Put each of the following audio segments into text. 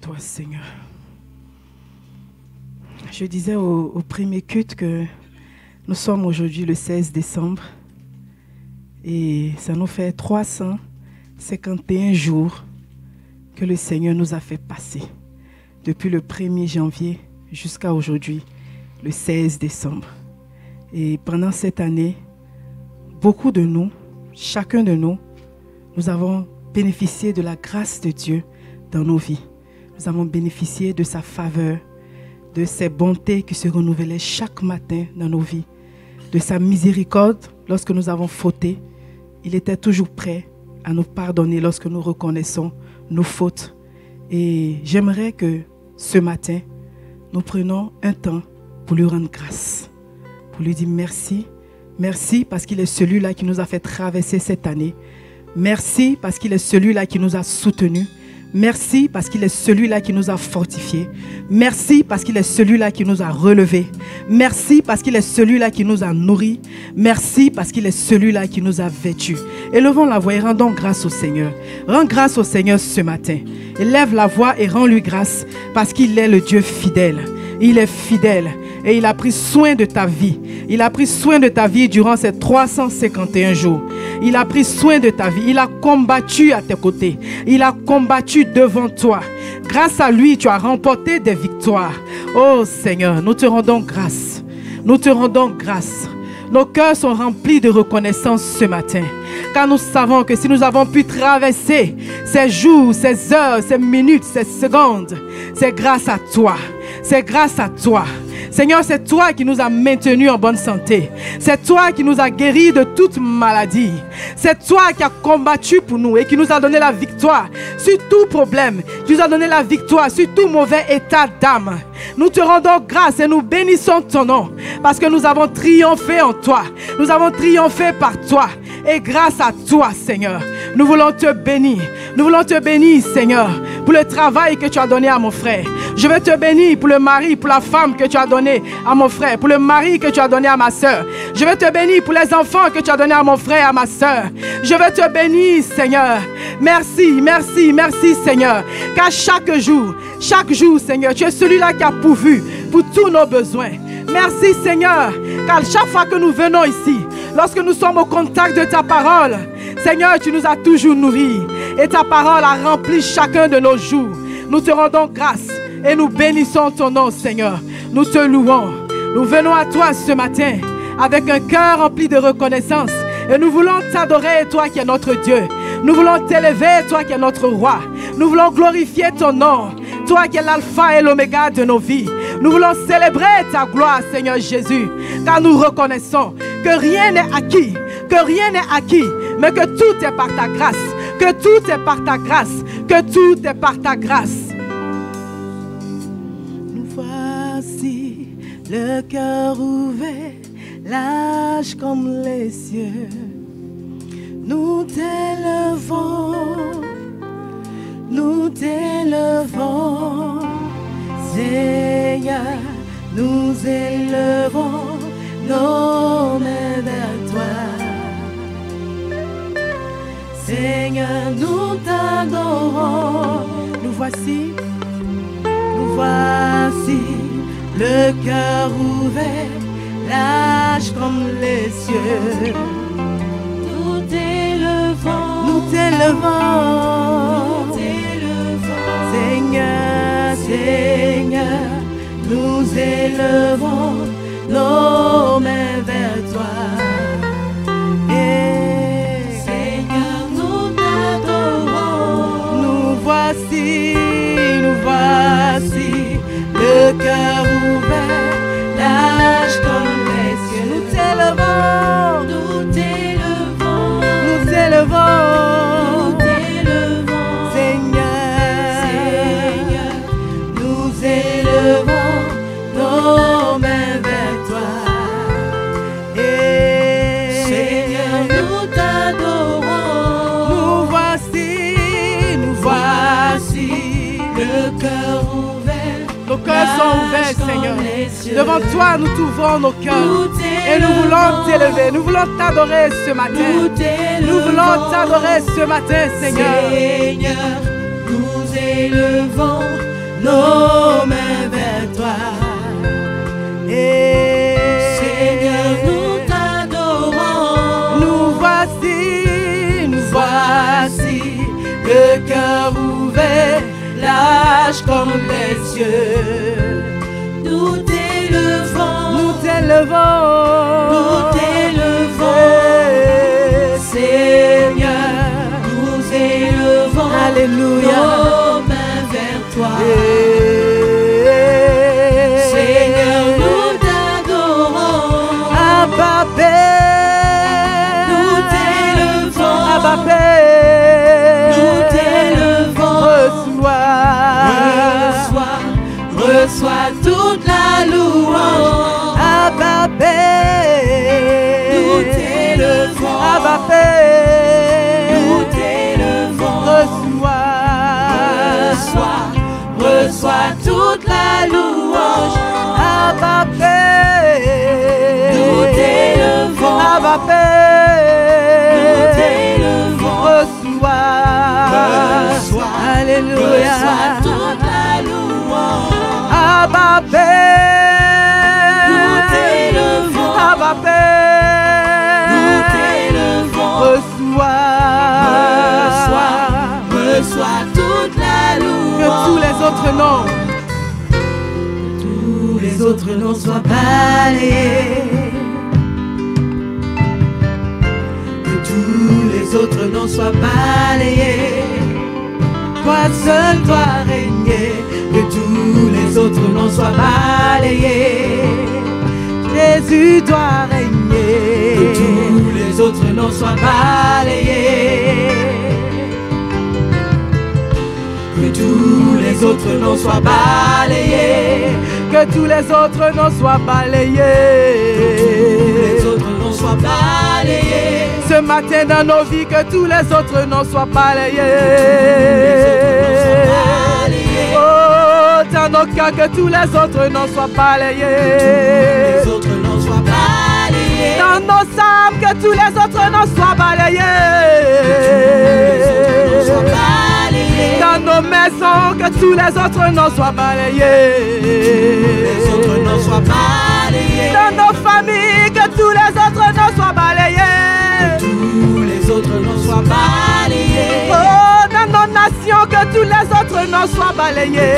toi, Seigneur. Je disais au premier culte que nous sommes aujourd'hui le 16 décembre et ça nous fait 351 jours que le Seigneur nous a fait passer depuis le 1er janvier jusqu'à aujourd'hui, le 16 décembre. Et pendant cette année, beaucoup de nous, chacun de nous, nous avons bénéficié de la grâce de Dieu dans nos vies. Nous avons bénéficié de sa faveur, de ses bontés qui se renouvelaient chaque matin dans nos vies, de sa miséricorde lorsque nous avons fauté. Il était toujours prêt à nous pardonner lorsque nous reconnaissons nos fautes. Et j'aimerais que ce matin, nous prenions un temps pour lui rendre grâce, pour lui dire merci. Merci parce qu'il est celui-là qui nous a fait traverser cette année. Merci parce qu'il est celui-là qui nous a soutenus. Merci parce qu'il est celui-là qui nous a fortifiés. Merci parce qu'il est celui-là qui nous a relevés. Merci parce qu'il est celui-là qui nous a nourris. Merci parce qu'il est celui-là qui nous a vêtus. Élevons la voix et rendons grâce au Seigneur. Rends grâce au Seigneur ce matin. Élève la voix et rends-lui grâce parce qu'il est le Dieu fidèle. Il est fidèle et il a pris soin de ta vie. Il a pris soin de ta vie durant ces 351 jours. Il a pris soin de ta vie. Il a combattu à tes côtés. Il a combattu devant toi. Grâce à lui, tu as remporté des victoires. Oh Seigneur, nous te rendons grâce. Nous te rendons grâce. Nos cœurs sont remplis de reconnaissance ce matin. Car nous savons que si nous avons pu traverser ces jours, ces heures, ces minutes, ces secondes, c'est grâce à toi. C'est grâce à toi. Seigneur, c'est toi qui nous as maintenus en bonne santé. C'est toi qui nous as guéris de toute maladie. C'est toi qui as combattu pour nous et qui nous a donné la victoire sur tout problème. Tu nous as donné la victoire sur tout mauvais état d'âme. Nous te rendons grâce et nous bénissons ton nom parce que nous avons triomphé en toi. Nous avons triomphé par toi. Et grâce à toi, Seigneur, nous voulons te bénir. Nous voulons te bénir, Seigneur, pour le travail que tu as donné à mon frère. Je veux te bénir pour le mari, pour la femme que tu as donné à mon frère, pour le mari que tu as donné à ma soeur. Je veux te bénir pour les enfants que tu as donné à mon frère et à ma soeur. Je veux te bénir, Seigneur. Merci, merci, merci, Seigneur. Car chaque jour, Seigneur, tu es celui-là qui a pourvu pour tous nos besoins. Merci, Seigneur, car chaque fois que nous venons ici, lorsque nous sommes au contact de ta parole, Seigneur, tu nous as toujours nourris et ta parole a rempli chacun de nos jours. Nous te rendons grâce et nous bénissons ton nom, Seigneur. Nous te louons. Nous venons à toi ce matin avec un cœur rempli de reconnaissance et nous voulons t'adorer, toi qui es notre Dieu. Nous voulons t'élever, toi qui es notre roi. Nous voulons glorifier ton nom, toi qui es l'alpha et l'oméga de nos vies. Nous voulons célébrer ta gloire, Seigneur Jésus, car nous reconnaissons que rien n'est acquis, mais que tout est par ta grâce, que tout est par ta grâce, que tout est par ta grâce. Nous voici le cœur ouvert, large comme les cieux. Nous t'élevons, Seigneur, nous élevons nos mains vers toi. Seigneur, nous t'adorons. Nous voici, le cœur ouvert, large comme les cieux. Nous t'élevons, Seigneur, nous élevons nos mains vers toi. Et Seigneur, nous t'adorons. Nous voici, le cœur ouvert, large comme les cieux. Nous t'élevons. Nos mains vers toi. Et Seigneur, nous t'adorons. Nous voici le cœur ouvert. Nos cœurs sont ouverts, Seigneur. Devant toi, nous t'ouvrons nos cœurs. Et nous voulons t'élever. Nous voulons t'adorer ce matin. Nous voulons t'adorer ce matin, Seigneur. Nous élevons nos mains vers toi. Et Seigneur, nous t'adorons. nous voici, Le cœur ouvert, large comme les cieux. Nous t'élevons. nous t'élevons, Seigneur, nous élevons Alléluia. nos mains vers toi. Et Seigneur, nous t'adorons. Abba Père, Nous t'élevons. Abba Père, Nous t'élevons. Reçois toute la louange. Abba Père, Nous t'élevons. Abba Père, Nous t'élevons. Reçois toute la louange. Abba Père, Nous t'élevons. Abba Père, Nous t'élevons. reçois, Alléluia. Reçois toute la louange. Abba Père, Nous t'élevons. Abba Père, Nous t'élevons. Reçois toute la louange. que tous les autres noms, Tous les autres noms soient balayés. Que tous les autres noms soient balayés. Toi seul dois régner. Que tous les autres noms soient balayés. Jésus doit régner. Que tous les autres noms soient balayés. Que tous les autres noms soient balayés. Que tous les autres noms soient balayés. Les autres noms soient balayés. Ce matin dans nos vies, que tous les autres noms soient balayés. Oh, dans nos cas, que tous les autres noms soient balayés. Les autres noms soient balayés. Dans nos âmes, que tous les autres noms soient balayés. Dans nos maisons, que tous les autres noms soient balayés. Les autres noms soient balayés. Dans nos familles, que tous les autres noms soient balayés. Tous les autres noms soient balayés. Oh, dans nos nations, que tous les autres noms soient balayés.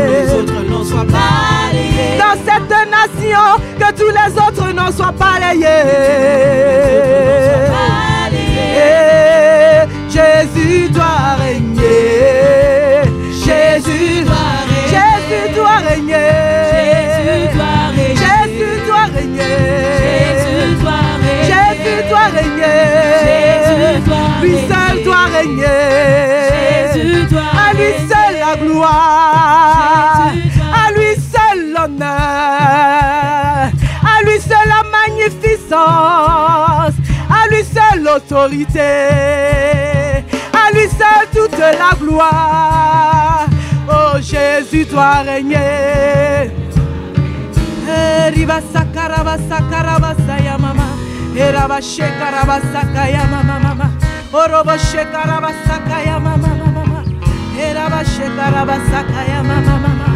Les autres noms soient balayés. Dans cette nation, que tous les autres noms soient balayés. Et Jésus doit régner. Jésus doit régner. Jésus doit régner. Jésus doit régner. Jésus doit régner. Lui seul doit régner. À lui seul la gloire. À lui seul l'honneur. À lui seul la magnificence. À lui seul l'autorité. À lui seul toute la gloire. Oh, Jésus doit régner. Ribasa karabasa karabasa ya mama. Erabashe karabasa kaya mama mama. Oroboshe karabasa kaya mama mama. Erabashe karabasa kaya mama mama.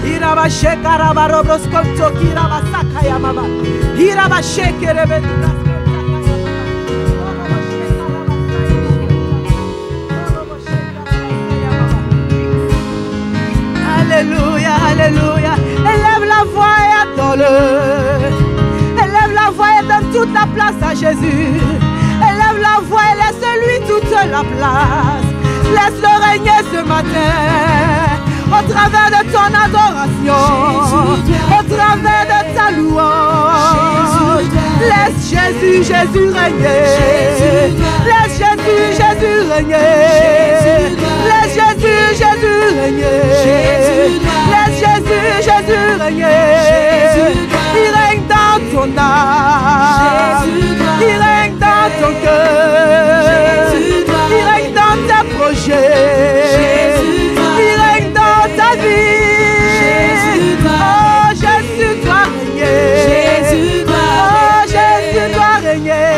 Irabashe karabarobros konto kirabasa kaya mama. Irabashe kerebedu. Alléluia, alléluia. Élève la voix et adore-le. Élève la voix et donne toute la place à Jésus. Élève la voix et laisse-lui toute la place. Laisse-le régner ce matin. Au travers de ton adoration, au travers de ta louange. Laisse Jésus, Jésus régner. Laisse Jésus, Jésus régner. Laisse Jésus, Jésus régner. Laisse Jésus, Jésus régner. Il règne dans ton âme. Il règne dans ton cœur. Il règne dans tes projets. Il règne dans ta vie. Oh, Jésus doit régner. Oh, Jésus doit régner.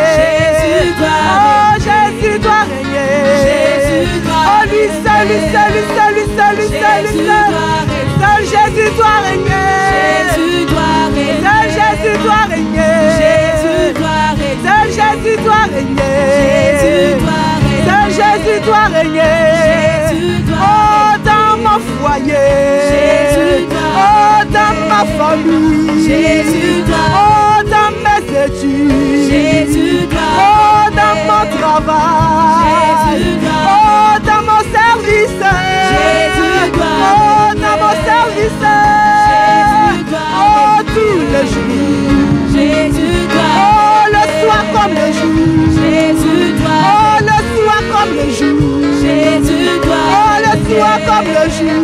Oh, Jésus doit régner. Oh, lui seul, lui seul, lui seul, lui seul jour. Jésus doit Oh, le soir comme le jour. Jésus doit Oh, le soir comme le jour. Jésus doit Oh, le soir comme le jour.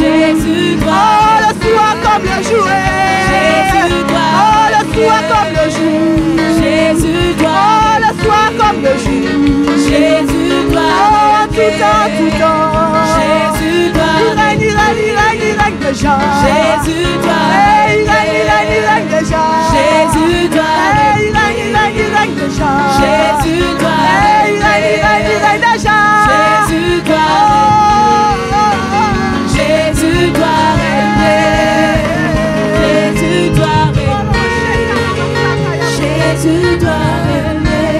Jésus doit Oh, le soir comme le jour. Jésus doit Oh, le soir comme le jour. Jésus doit Oh, le soir comme le jour. Jésus doit Oh, tout temps, tout temps. Jésus doit Il règne déjà. Jésus doit Il règne déjà. Jésus doit Il règne déjà. Jésus doit Il règne déjà. Jésus doit Jésus doit régner. Jésus doit régner. Jésus doit régner.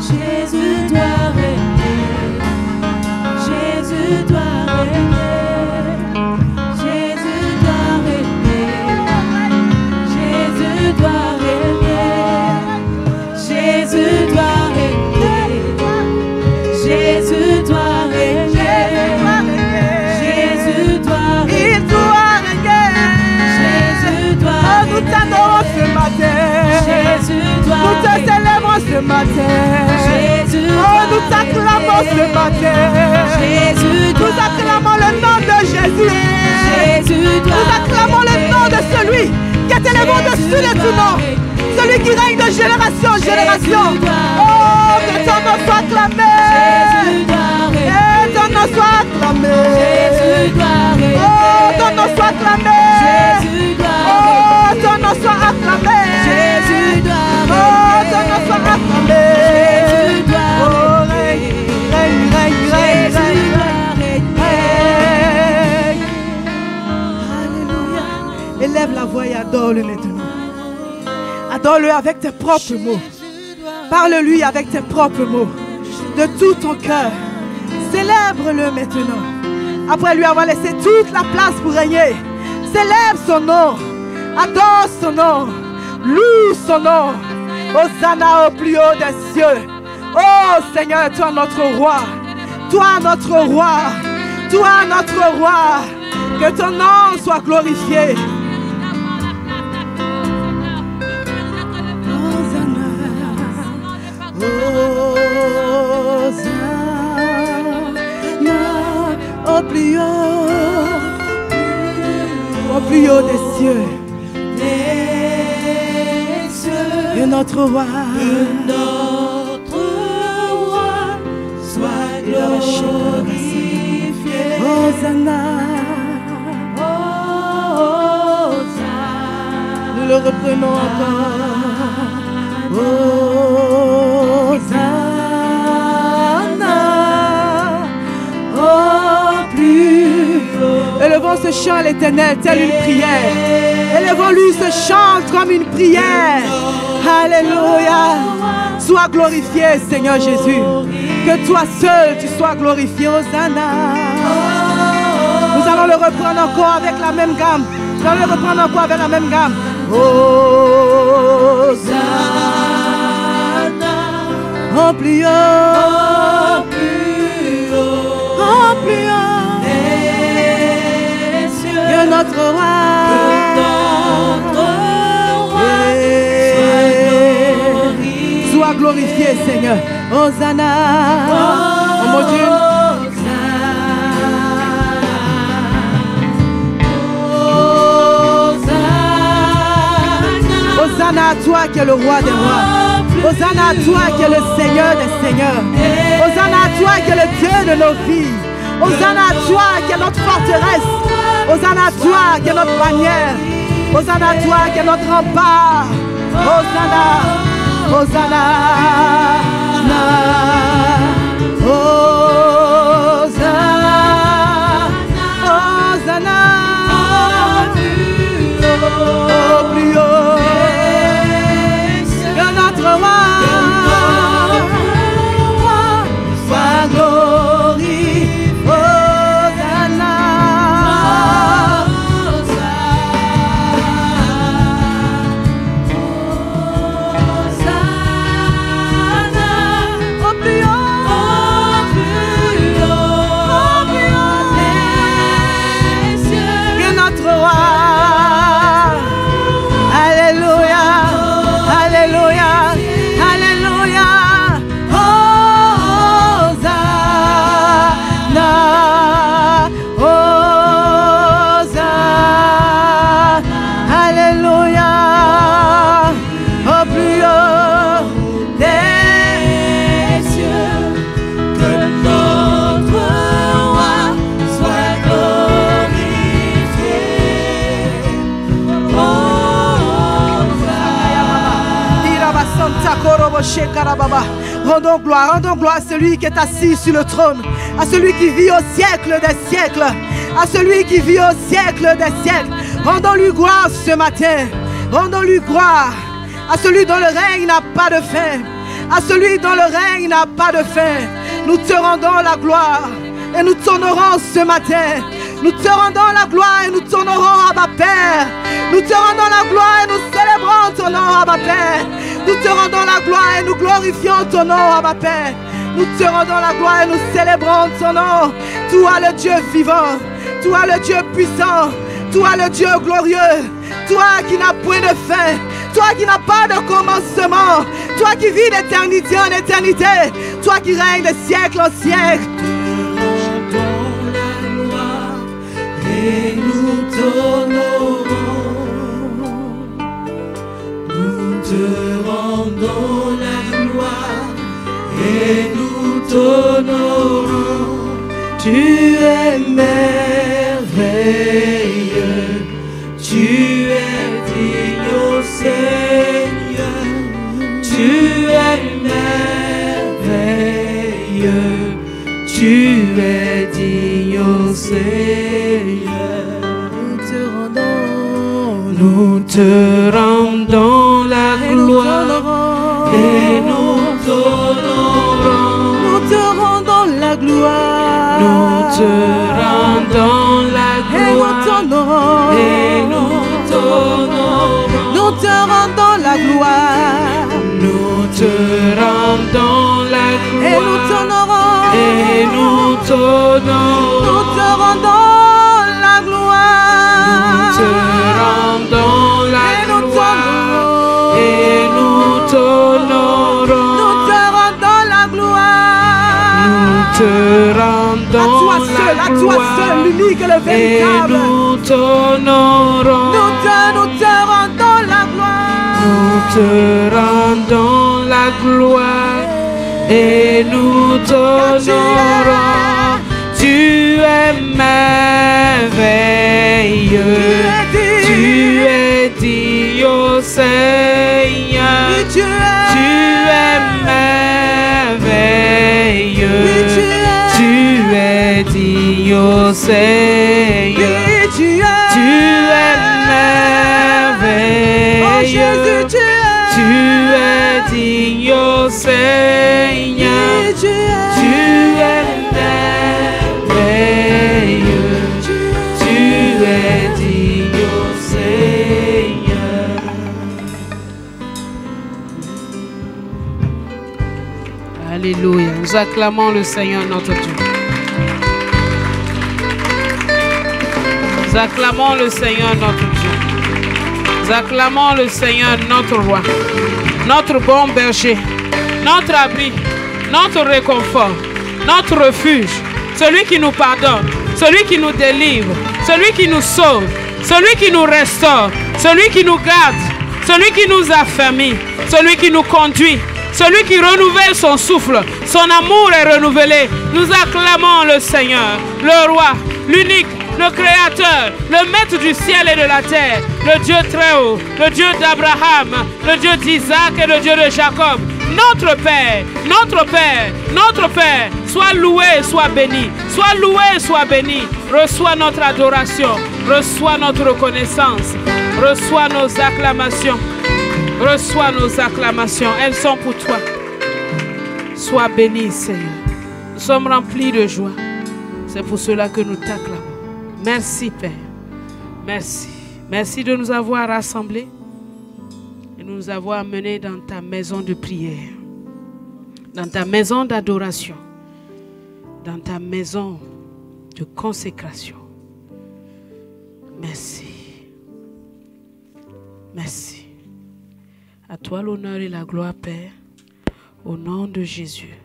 Jésus doit régner. Jésus doit régner. Jésus doit régner. Jésus doit régner. Jésus doit régner. Jésus doit régner. Jésus doit régner. Il doit régner. Jésus doit Oh, nous t'adorons ce matin. Jésus doit Nous te célébrons ce matin. Jésus Oh, nous t'acclamons ce matin. Jésus Nous acclamons le nom de Jésus. Jésus Nous acclamons le nom de celui qui est élevé au-dessus de tout nom. Celui qui règne de génération en génération. Oh, que ton nom soit acclamé. Et ton nom soit acclamé. Oh, ton nom soit acclamé. Oh, ton nom soit acclamé. Oh, ton nom soit acclamé. Oh, règne, règne, règne, règne, règne, règne. Alléluia. Élève la voix et adore-le maintenant. Adore-le avec tes propres mots. Parle-lui avec tes propres mots. De tout ton cœur. Célèbre-le maintenant. Après lui avoir laissé toute la place pour régner. Célèbre son nom. Adore son nom. Loue son nom. Hosanna au plus haut des cieux. Oh Seigneur, toi notre roi. Toi notre roi. Toi notre roi. Que ton nom soit glorifié. Hosanna au plus haut des cieux. Que notre roi soit glorifié. Hosanna. Nous le reprenons encore. Hosanna au plus haut. Élevons ce chant à l'Éternel, telle une prière. Élevons-lui ce chant comme une prière. Alléluia. Sois glorifié, Seigneur Jésus. Que toi seul, tu sois glorifié. Hosanna. Nous allons le reprendre encore avec la même gamme. Nous allons le reprendre encore avec la même gamme. Hosanna. En plus haut. En plus haut. Que notre roi. Sois glorifié, Seigneur. Hosanna. Oh mon Dieu. Hosanna à toi qui es le roi des rois. Hosanna à toi qui es le Seigneur des seigneurs. Hosanna à toi qui es le Dieu de nos vies. Hosanna à toi qui est notre forteresse. Hosanna à toi qui est notre bannière. Hosanna à toi qui est notre rempart. Hosanna. Hosanna. Hosanna. Hosanna. Au plus haut. Que notre roi soit glorifié. Hosanna. Hosanna. Au plus haut. Rendons gloire à celui qui est assis sur le trône, à celui qui vit au siècle des siècles, à celui qui vit au siècle des siècles. Rendons-lui gloire ce matin. Rendons-lui gloire à celui dont le règne n'a pas de fin, à celui dont le règne n'a pas de fin. Nous te rendons la gloire et nous t'honorons ce matin. Nous te rendons la gloire et nous t'honorons, Abba Père. Nous te rendons la gloire et nous célébrons ton nom, Abba Père. Nous te rendons la gloire et nous glorifions ton nom, Abba Père. Nous te rendons la gloire et nous célébrons ton nom. Toi le Dieu vivant, toi le Dieu puissant, toi le Dieu glorieux, toi qui n'as point de fin, toi qui n'as pas de commencement, toi qui vis d'éternité en éternité, toi qui règnes de siècle en siècle. Et nous t'honorons, nous te rendons la gloire et nous t'honorons. Tu es merveilleux, tu es digne, ô Seigneur, tu es merveilleux, tu es digne, ô Seigneur. Nous te rendons la gloire et nous t'honorons. Nous te rendons la gloire. Nous te rendons la gloire et nous t'honorons. Nous te rendons la gloire. Nous te rendons la gloire et nous t'honorons. Et nous t'honorons. Nous te rendons la gloire. Nous te rendons la gloire et nous t'honorons. Nous te rendons la gloire. Nous te rendons la gloire. À toi seul, l'unique et le véritable. Et nous t'honorons. Nous te rendons la gloire. Nous te rendons la gloire et nous t'honorons. Tu es merveilleux. Tu es digne, ô Seigneur. Tu es merveilleux. Tu es digne, ô Seigneur. Tu es merveilleux. Tu es digne, ô Seigneur. Tu es merveilleux. Tu es digne, ô Seigneur. Alléluia. Nous acclamons le Seigneur notre Dieu. Nous acclamons le Seigneur notre Dieu. Nous acclamons le Seigneur notre roi, notre bon berger, notre abri, notre réconfort, notre refuge, celui qui nous pardonne, celui qui nous délivre, celui qui nous sauve, celui qui nous restaure, celui qui nous garde, celui qui nous affermit, celui qui nous conduit, celui qui renouvelle son souffle. Son amour est renouvelé. Nous acclamons le Seigneur, le roi, l'unique, le créateur, le maître du ciel et de la terre, le Dieu très haut, le Dieu d'Abraham, le Dieu d'Isaac et le Dieu de Jacob. Notre Père, notre Père, notre Père, sois loué, sois béni, sois loué, sois béni. Reçois notre adoration, reçois notre reconnaissance, reçois nos acclamations, reçois nos acclamations. Elles sont pour toi. Sois béni, Seigneur. Nous sommes remplis de joie. C'est pour cela que nous t'acclamons. Merci, Père. Merci. Merci de nous avoir rassemblés et de nous avoir amenés dans ta maison de prière, dans ta maison d'adoration, dans ta maison de consécration. Merci. Merci. À toi l'honneur et la gloire, Père, au nom de Jésus.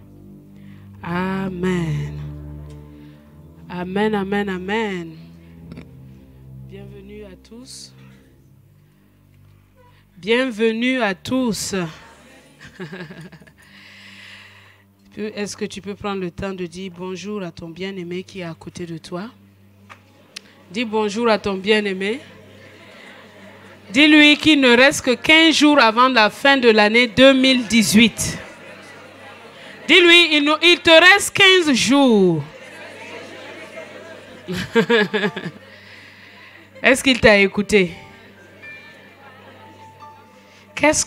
Amen. Amen, amen, amen. Bienvenue à tous. Bienvenue à tous. Est-ce que tu peux prendre le temps de dire bonjour à ton bien-aimé qui est à côté de toi? Dis bonjour à ton bien-aimé. Dis-lui qu'il ne reste que 15 jours avant la fin de l'année 2018. Dis-lui, il te reste 15 jours. Est-ce qu'il t'a écouté? Qu'est-ce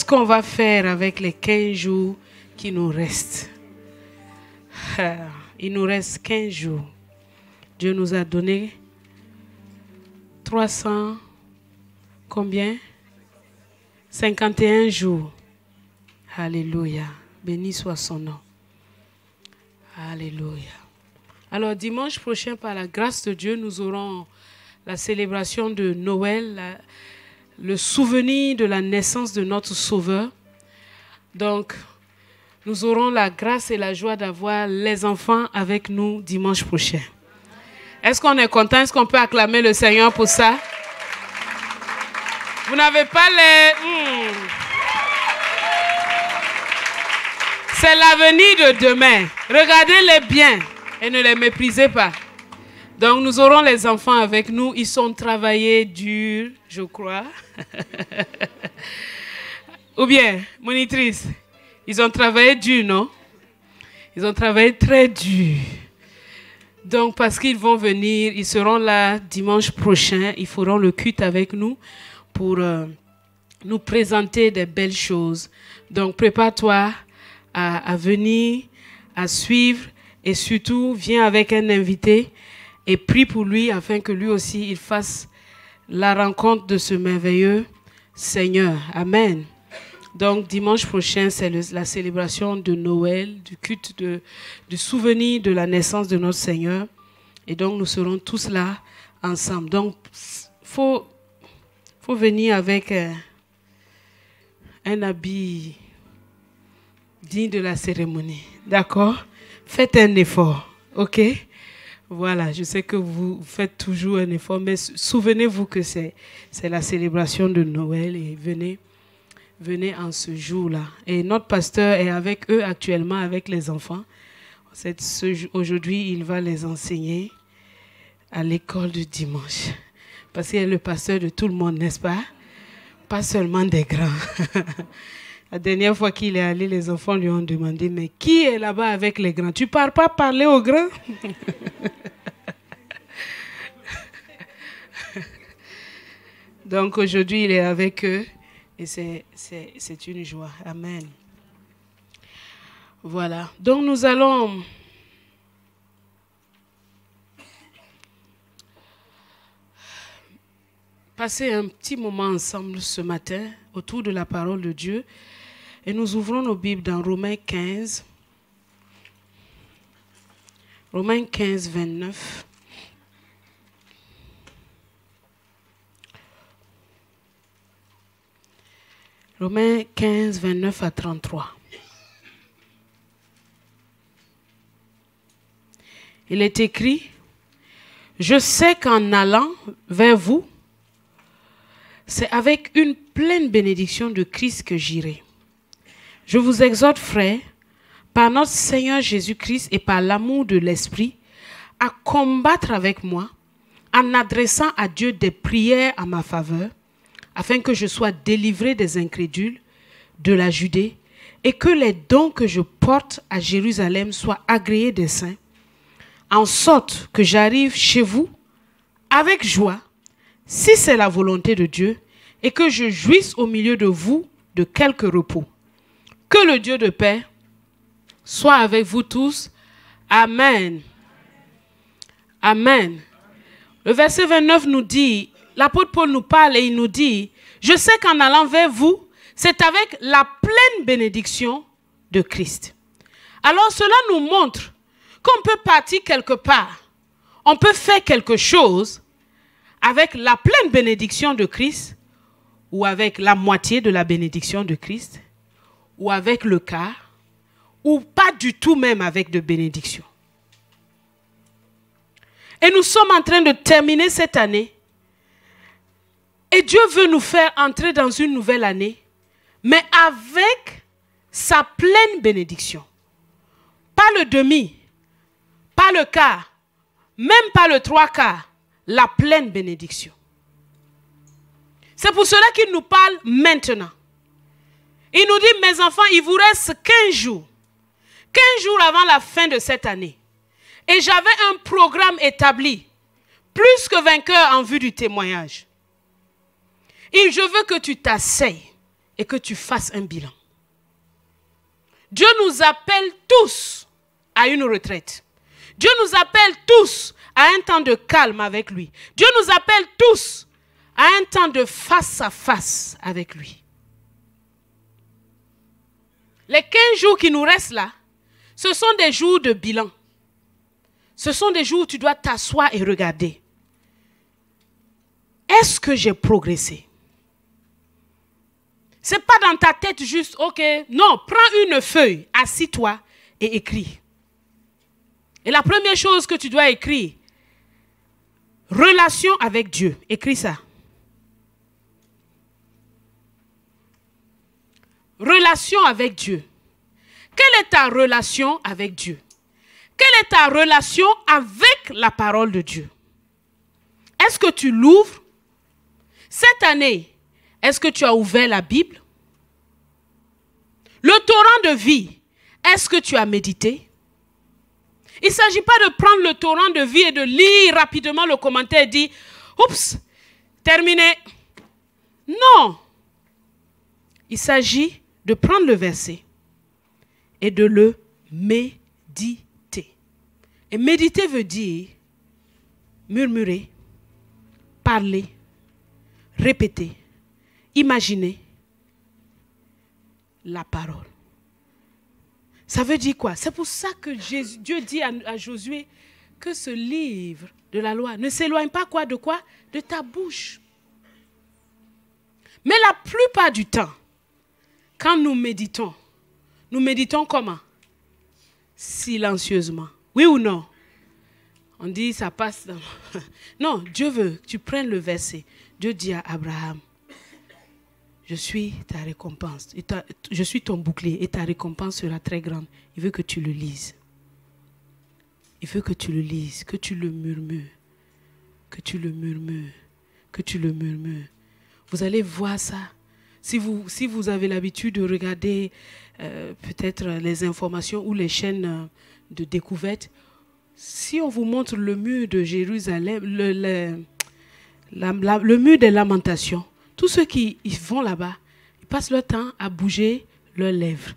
qu'on va faire avec les 15 jours qui nous restent? Il nous reste 15 jours. Dieu nous a donné 300, combien? 51 jours. Alléluia. Béni soit son nom. Alléluia. Alors dimanche prochain, par la grâce de Dieu, nous aurons la célébration de Noël, le souvenir de la naissance de notre Sauveur. Donc, nous aurons la grâce et la joie d'avoir les enfants avec nous dimanche prochain. Est-ce qu'on est content? Est-ce qu'on peut acclamer le Seigneur pour ça? Vous n'avez pas les... C'est l'avenir de demain. Regardez-les bien et ne les méprisez pas. Donc, nous aurons les enfants avec nous. Ils ont travaillé dur, je crois. Ou bien, monitrice, ils ont travaillé dur, non? Ils ont travaillé très dur. Donc, parce qu'ils vont venir, ils seront là dimanche prochain. Ils feront le culte avec nous pour nous présenter des belles choses. Donc, prépare-toi à venir, à suivre et surtout, viens avec un invité et prie pour lui afin que lui aussi, il fasse la rencontre de ce merveilleux Seigneur. Amen. Donc, dimanche prochain, c'est la célébration de Noël, du culte du souvenir de la naissance de notre Seigneur. Et donc, nous serons tous là ensemble. Donc, faut venir avec un habit digne de la cérémonie. D'accord? Faites un effort. OK? Voilà, je sais que vous faites toujours un effort, mais souvenez-vous que c'est la célébration de Noël et venez en ce jour-là. Et notre pasteur est avec eux actuellement, avec les enfants. Aujourd'hui, il va les enseigner à l'école du dimanche. Parce qu'il est le pasteur de tout le monde, n'est-ce pas? Pas seulement des grands. La dernière fois qu'il est allé, les enfants lui ont demandé, mais qui est là-bas avec les grands? Tu ne pars pas parler aux grands? Donc aujourd'hui, il est avec eux et c'est une joie. Amen. Voilà. Donc nous allons passer un petit moment ensemble ce matin autour de la parole de Dieu. Et nous ouvrons nos Bibles dans Romains 15. Romains 15, 29. Romains 15, 29 à 33. Il est écrit, « Je sais qu'en allant vers vous, c'est avec une pleine bénédiction de Christ que j'irai. Je vous exhorte, frères, par notre Seigneur Jésus-Christ et par l'amour de l'Esprit, à combattre avec moi, en adressant à Dieu des prières à ma faveur, afin que je sois délivré des incrédules, de la Judée, et que les dons que je porte à Jérusalem soient agréés des saints, en sorte que j'arrive chez vous avec joie, si c'est la volonté de Dieu, et que je jouisse au milieu de vous de quelque repos. Que le Dieu de paix soit avec vous tous. Amen. Amen. Le verset 29 nous dit, l'apôtre Paul nous parle et il nous dit, je sais qu'en allant vers vous, c'est avec la pleine bénédiction de Christ. Alors cela nous montre qu'on peut partir quelque part, on peut faire quelque chose avec la pleine bénédiction de Christ ou avec la moitié de la bénédiction de Christ ou avec le quart ou pas du tout même avec de bénédiction. Et nous sommes en train de terminer cette année et Dieu veut nous faire entrer dans une nouvelle année, mais avec sa pleine bénédiction. Pas le demi, pas le quart, même pas le trois quarts, la pleine bénédiction. C'est pour cela qu'il nous parle maintenant. Il nous dit, mes enfants, il vous reste 15 jours. 15 jours avant la fin de cette année. Et j'avais un programme établi, plus que vainqueur en vue du témoignage. Et je veux que tu t'asseyes et que tu fasses un bilan. Dieu nous appelle tous à une retraite. Dieu nous appelle tous à un temps de calme avec lui. Dieu nous appelle tous à un temps de face à face avec lui. Les 15 jours qui nous restent là, ce sont des jours de bilan. Ce sont des jours où tu dois t'asseoir et regarder. Est-ce que j'ai progressé? Ce n'est pas dans ta tête juste, ok, non, prends une feuille, assis-toi et écris. Et la première chose que tu dois écrire, relation avec Dieu. Écris ça. Relation avec Dieu. Quelle est ta relation avec Dieu? Quelle est ta relation avec la parole de Dieu? Est-ce que tu l'ouvres? Cette année, est-ce que tu as ouvert la Bible? Le torrent de vie, est-ce que tu as médité? Il ne s'agit pas de prendre le torrent de vie et de lire rapidement le commentaire et dire, oups, terminé. Non. Il s'agit de prendre le verset et de le méditer. Et méditer veut dire murmurer, parler, répéter, imaginer la parole. Ça veut dire quoi? C'est pour ça que Dieu dit à Josué que ce livre de la loi ne s'éloigne pas quoi? De quoi? De ta bouche. Mais la plupart du temps, quand nous méditons comment? Silencieusement. Oui ou non? On dit ça passe dans... Non, Dieu veut que tu prennes le verset. Dieu dit à Abraham, je suis ta récompense, je suis ton bouclier et ta récompense sera très grande. Il veut que tu le lises. Il veut que tu le lises, que tu le murmures, que tu le murmures, que tu le murmures. Vous allez voir ça. Si vous avez l'habitude de regarder peut-être les informations ou les chaînes de découverte, si on vous montre le mur de Jérusalem, le mur des lamentations, tous ceux qui vont là-bas, ils passent leur temps à bouger leurs lèvres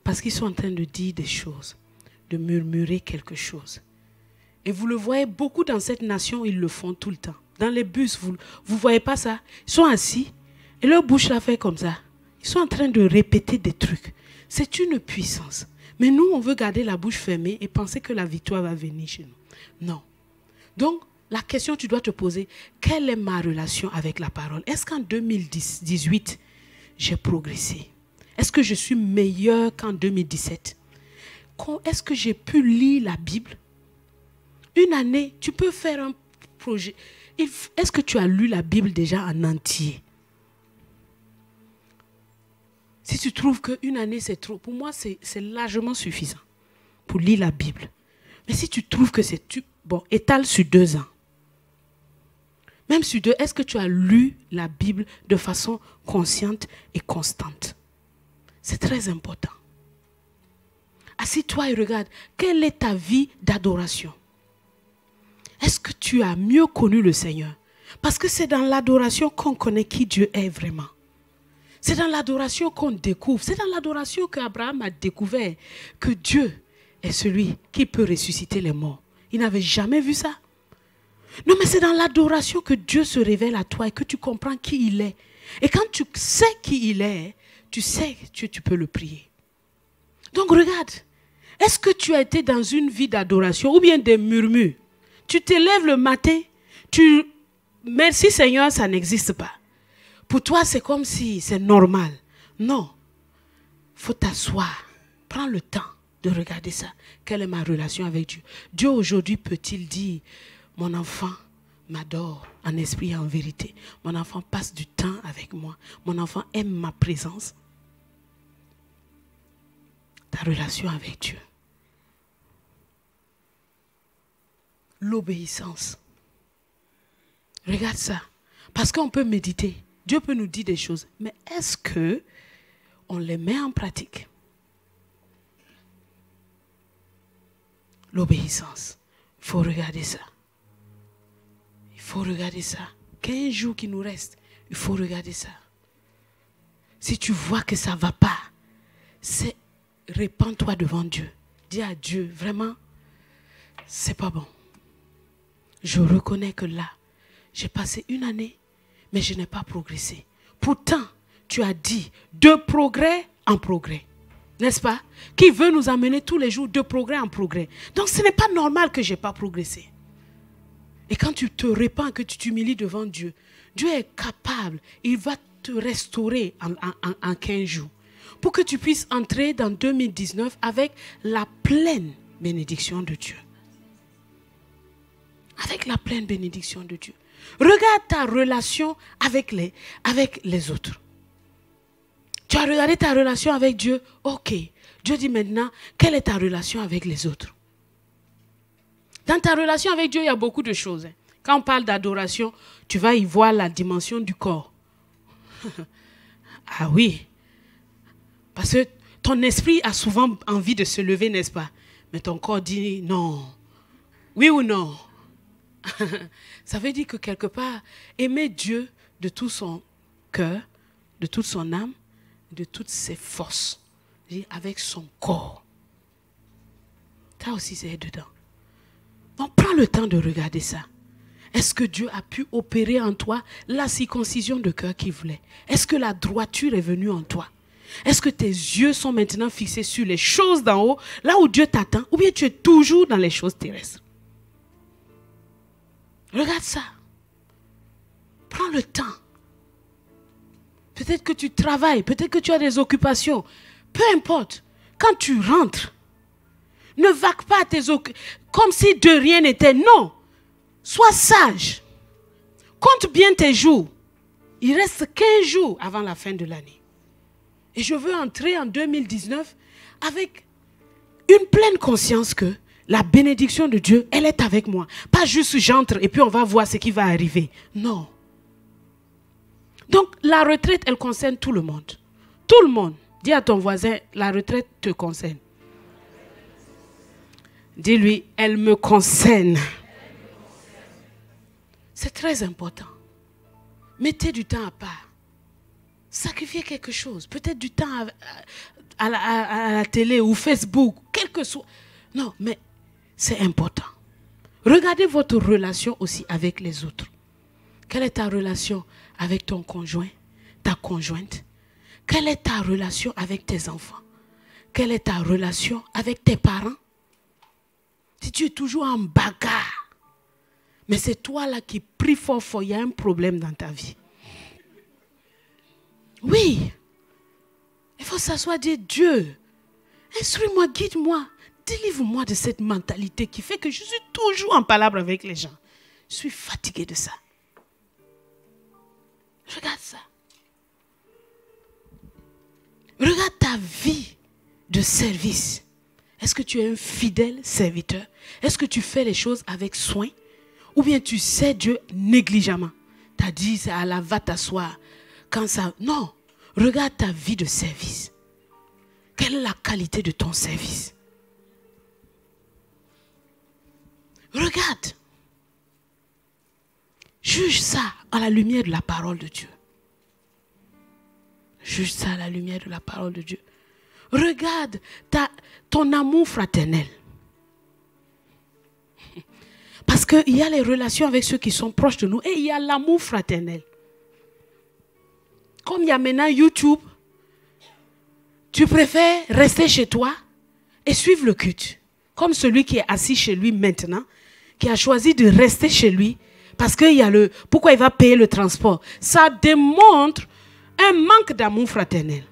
parce qu'ils sont en train de dire des choses, de murmurer quelque chose. Et vous le voyez beaucoup dans cette nation, ils le font tout le temps. Dans les bus, vous ne voyez pas ça? Ils sont assis et leur bouche la fait comme ça. Ils sont en train de répéter des trucs. C'est une puissance. Mais nous, on veut garder la bouche fermée et penser que la victoire va venir chez nous. Non. Donc, la question que tu dois te poser, quelle est ma relation avec la parole? Est-ce qu'en 2018, j'ai progressé? Est-ce que je suis meilleur qu'en 2017? Est-ce que j'ai pu lire la Bible? Une année, tu peux faire un projet. Est-ce que tu as lu la Bible déjà en entier? Si tu trouves qu'une année c'est trop, pour moi c'est largement suffisant pour lire la Bible. Mais si tu trouves que c'est... Bon, étale sur 2 ans. Même sur 2, est-ce que tu as lu la Bible de façon consciente et constante? C'est très important. Assis-toi et regarde, quelle est ta vie d'adoration? Est-ce que tu as mieux connu le Seigneur? Parce que c'est dans l'adoration qu'on connaît qui Dieu est vraiment. C'est dans l'adoration qu'on découvre. C'est dans l'adoration qu'Abraham a découvert que Dieu est celui qui peut ressusciter les morts. Il n'avait jamais vu ça. Non, mais c'est dans l'adoration que Dieu se révèle à toi et que tu comprends qui il est. Et quand tu sais qui il est, tu sais que tu peux le prier. Donc regarde, est-ce que tu as été dans une vie d'adoration ou bien des murmures? Tu te lèves le matin, merci Seigneur, ça n'existe pas. Pour toi, c'est comme si c'est normal. Non. Il faut t'asseoir. Prends le temps de regarder ça. Quelle est ma relation avec Dieu? Dieu aujourd'hui peut-il dire, mon enfant m'adore en esprit et en vérité. Mon enfant passe du temps avec moi. Mon enfant aime ma présence. Ta relation avec Dieu. L'obéissance. Regarde ça. Parce qu'on peut méditer. Dieu peut nous dire des choses, mais est-ce que on les met en pratique? L'obéissance. Il faut regarder ça. Il faut regarder ça. 15 jours qui nous restent, il faut regarder ça. Si tu vois que ça ne va pas, c'est répands-toi devant Dieu. Dis à Dieu, vraiment, c'est pas bon. Je reconnais que là, j'ai passé une année, mais je n'ai pas progressé. Pourtant, tu as dit de progrès en progrès. N'est-ce pas? Qui veut nous amener tous les jours de progrès en progrès. Donc ce n'est pas normal que je n'ai pas progressé. Et quand tu te répands, que tu t'humilies devant Dieu, Dieu est capable, il va te restaurer en 15 jours. Pour que tu puisses entrer dans 2019 avec la pleine bénédiction de Dieu. Avec la pleine bénédiction de Dieu. Regarde ta relation avec les autres. Tu as regardé ta relation avec Dieu, ok. Dieu dit maintenant, quelle est ta relation avec les autres? Dans ta relation avec Dieu, il y a beaucoup de choses. Quand on parle d'adoration, tu vas y voir la dimension du corps. Ah oui. Parce que ton esprit a souvent envie de se lever, n'est-ce pas? Mais ton corps dit non. Oui ou non? Ça veut dire que quelque part, aimer Dieu de tout son cœur, de toute son âme, de toutes ses forces, avec son corps. Ça aussi, c'est dedans. Donc, prends le temps de regarder ça. Est-ce que Dieu a pu opérer en toi la circoncision de cœur qu'il voulait? Est-ce que la droiture est venue en toi? Est-ce que tes yeux sont maintenant fixés sur les choses d'en haut, là où Dieu t'attend, ou bien tu es toujours dans les choses terrestres? Regarde ça. Prends le temps. Peut-être que tu travailles, peut-être que tu as des occupations. Peu importe. Quand tu rentres, ne vague pas à tes occupations comme si de rien n'était. Non. Sois sage. Compte bien tes jours. Il reste 15 jours avant la fin de l'année. Et je veux entrer en 2019 avec une pleine conscience que la bénédiction de Dieu, elle est avec moi. Pas juste j'entre et puis on va voir ce qui va arriver. Non. Donc la retraite, elle concerne tout le monde. Tout le monde. Dis à ton voisin, la retraite te concerne. Dis-lui, elle me concerne. C'est très important. Mettez du temps à part. Sacrifiez quelque chose. Peut-être du temps à la télé ou Facebook, quel que soit. Non, mais c'est important. Regardez votre relation aussi avec les autres. Quelle est ta relation avec ton conjoint, ta conjointe? Quelle est ta relation avec tes enfants? Quelle est ta relation avec tes parents? Si tu es toujours en bagarre, mais c'est toi là qui prie fort, il y a un problème dans ta vie. Oui. Il faut s'asseoir et dire, Dieu, instruis-moi, guide-moi, délivre-moi de cette mentalité qui fait que je suis toujours en palabre avec les gens. Je suis fatigué de ça. Regarde ça. Regarde ta vie de service. Est-ce que tu es un fidèle serviteur? Est-ce que tu fais les choses avec soin? Ou bien tu sais Dieu négligemment? Tu as dit, va t'asseoir. Quand ça... Non. Regarde ta vie de service. Quelle est la qualité de ton service? Regarde. Juge ça à la lumière de la parole de Dieu. Juge ça à la lumière de la parole de Dieu. Regarde ton amour fraternel. Parce qu'il y a les relations avec ceux qui sont proches de nous et il y a l'amour fraternel. Comme il y a maintenant YouTube, tu préfères rester chez toi et suivre le culte. Comme celui qui est assis chez lui maintenant, qui a choisi de rester chez lui parce qu'il y a pourquoi il va payer le transport. Ça démontre un manque d'amour fraternel.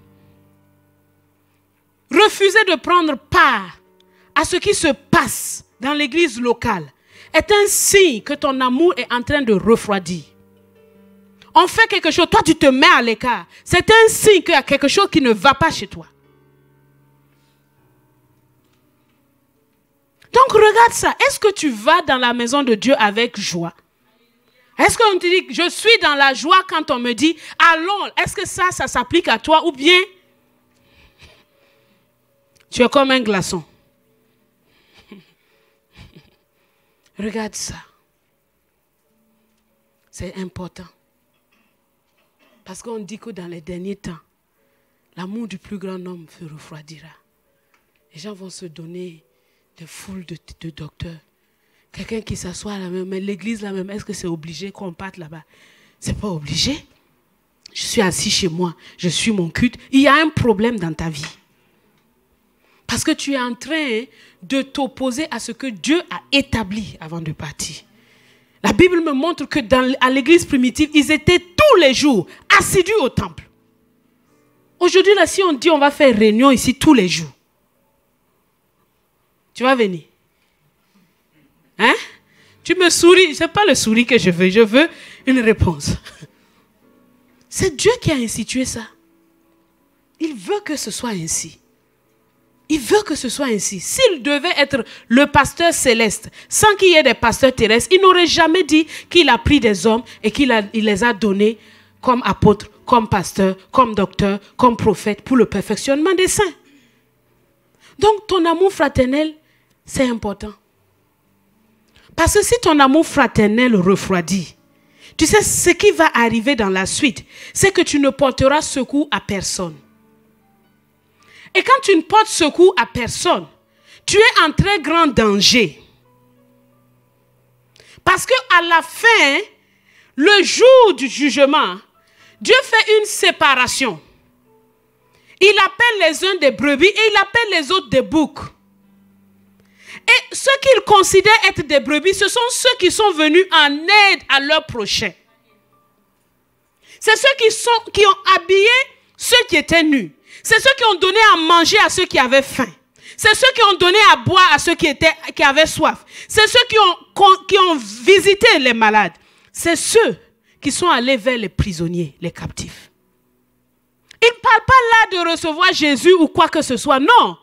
Refuser de prendre part à ce qui se passe dans l'église locale est un signe que ton amour est en train de refroidir. On fait quelque chose, toi tu te mets à l'écart. C'est un signe qu'il y a quelque chose qui ne va pas chez toi. Donc regarde ça. Est-ce que tu vas dans la maison de Dieu avec joie? Est-ce qu'on te dit, je suis dans la joie quand on me dit, allons, est-ce que ça s'applique à toi ou bien tu es comme un glaçon? Regarde ça. C'est important. Parce qu'on dit que dans les derniers temps, l'amour du plus grand homme se refroidira. Les gens vont se donner des foules de docteurs. Quelqu'un qui s'assoit là même, mais l'église là même, est-ce que c'est obligé qu'on parte là-bas? C'est pas obligé. Je suis assis chez moi, je suis mon culte. Il y a un problème dans ta vie. Parce que tu es en train de t'opposer à ce que Dieu a établi avant de partir. La Bible me montre que à l'église primitive, ils étaient tous les jours assidus au temple. Aujourd'hui, là, si on dit on va faire réunion ici tous les jours, tu vas venir? Hein? Tu me souris, ce n'est pas le sourire que je veux une réponse. C'est Dieu qui a institué ça. Il veut que ce soit ainsi. Il veut que ce soit ainsi. S'il devait être le pasteur céleste, sans qu'il y ait des pasteurs terrestres, il n'aurait jamais dit qu'il a pris des hommes et qu'il les a donnés comme apôtres, comme pasteurs, comme docteurs, comme prophètes pour le perfectionnement des saints. Donc ton amour fraternel, c'est important. Parce que si ton amour fraternel refroidit, tu sais ce qui va arriver dans la suite, c'est que tu ne porteras secours à personne. Et quand tu ne portes secours à personne, tu es en très grand danger. Parce qu'à la fin, le jour du jugement, Dieu fait une séparation. Il appelle les uns des brebis et il appelle les autres des boucs. Et ceux qu'il considère être des brebis, ce sont ceux qui sont venus en aide à leur prochain. C'est ceux qui ont habillé ceux qui étaient nus. C'est ceux qui ont donné à manger à ceux qui avaient faim. C'est ceux qui ont donné à boire à ceux qui avaient soif. C'est ceux qui ont visité les malades. C'est ceux qui sont allés vers les prisonniers, les captifs. Il ne parle pas là de recevoir Jésus ou quoi que ce soit, non.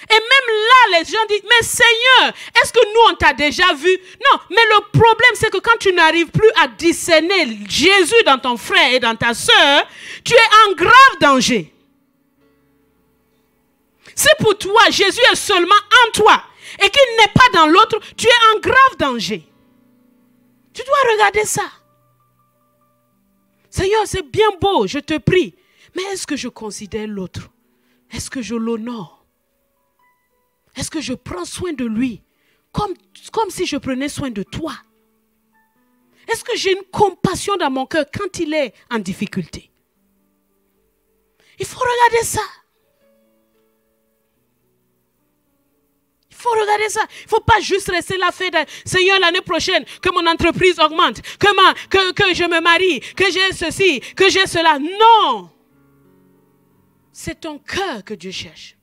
Et même là, les gens disent, mais Seigneur, est-ce que nous, on t'a déjà vu? Non, mais le problème, c'est que quand tu n'arrives plus à discerner Jésus dans ton frère et dans ta soeur, tu es en grave danger. Si pour toi, Jésus est seulement en toi et qu'il n'est pas dans l'autre, tu es en grave danger. Tu dois regarder ça. Seigneur, c'est bien beau, je te prie. Mais est-ce que je considère l'autre? Est-ce que je l'honore? Est-ce que je prends soin de lui comme si je prenais soin de toi? Est-ce que j'ai une compassion dans mon cœur quand il est en difficulté? Il faut regarder ça. Il faut regarder ça. Il ne faut pas juste rester là, faire Seigneur, l'année prochaine, que mon entreprise augmente, que je me marie, que j'ai ceci, que j'ai cela. Non! C'est ton cœur que Dieu cherche.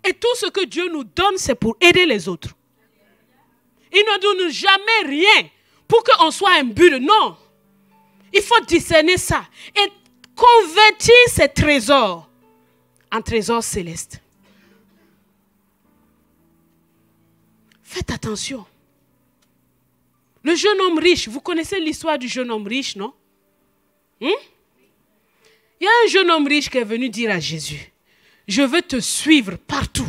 Et tout ce que Dieu nous donne, c'est pour aider les autres. Il ne nous donne jamais rien pour qu'on soit un but. Non. Il faut discerner ça et convertir ces trésors en trésors célestes. Faites attention. Le jeune homme riche, vous connaissez l'histoire du jeune homme riche, non? Il y a un jeune homme riche qui est venu dire à Jésus, je veux te suivre partout.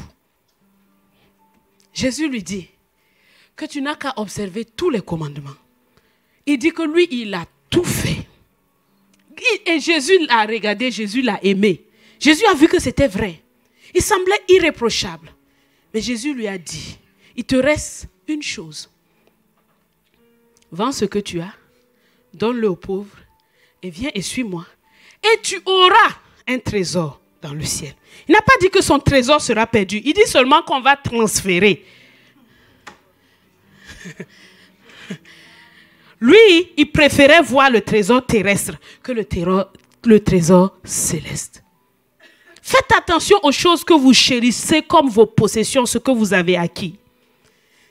Jésus lui dit que tu n'as qu'à observer tous les commandements. Il dit que lui, il a tout fait. Et Jésus l'a regardé, Jésus l'a aimé. Jésus a vu que c'était vrai. Il semblait irréprochable. Mais Jésus lui a dit, il te reste une chose. Vends ce que tu as, donne-le aux pauvres et viens et suis-moi. Et tu auras un trésor dans le ciel. Il n'a pas dit que son trésor sera perdu. Il dit seulement qu'on va transférer. Lui, il préférait voir le trésor terrestre que le trésor céleste. Faites attention aux choses que vous chérissez comme vos possessions, ce que vous avez acquis.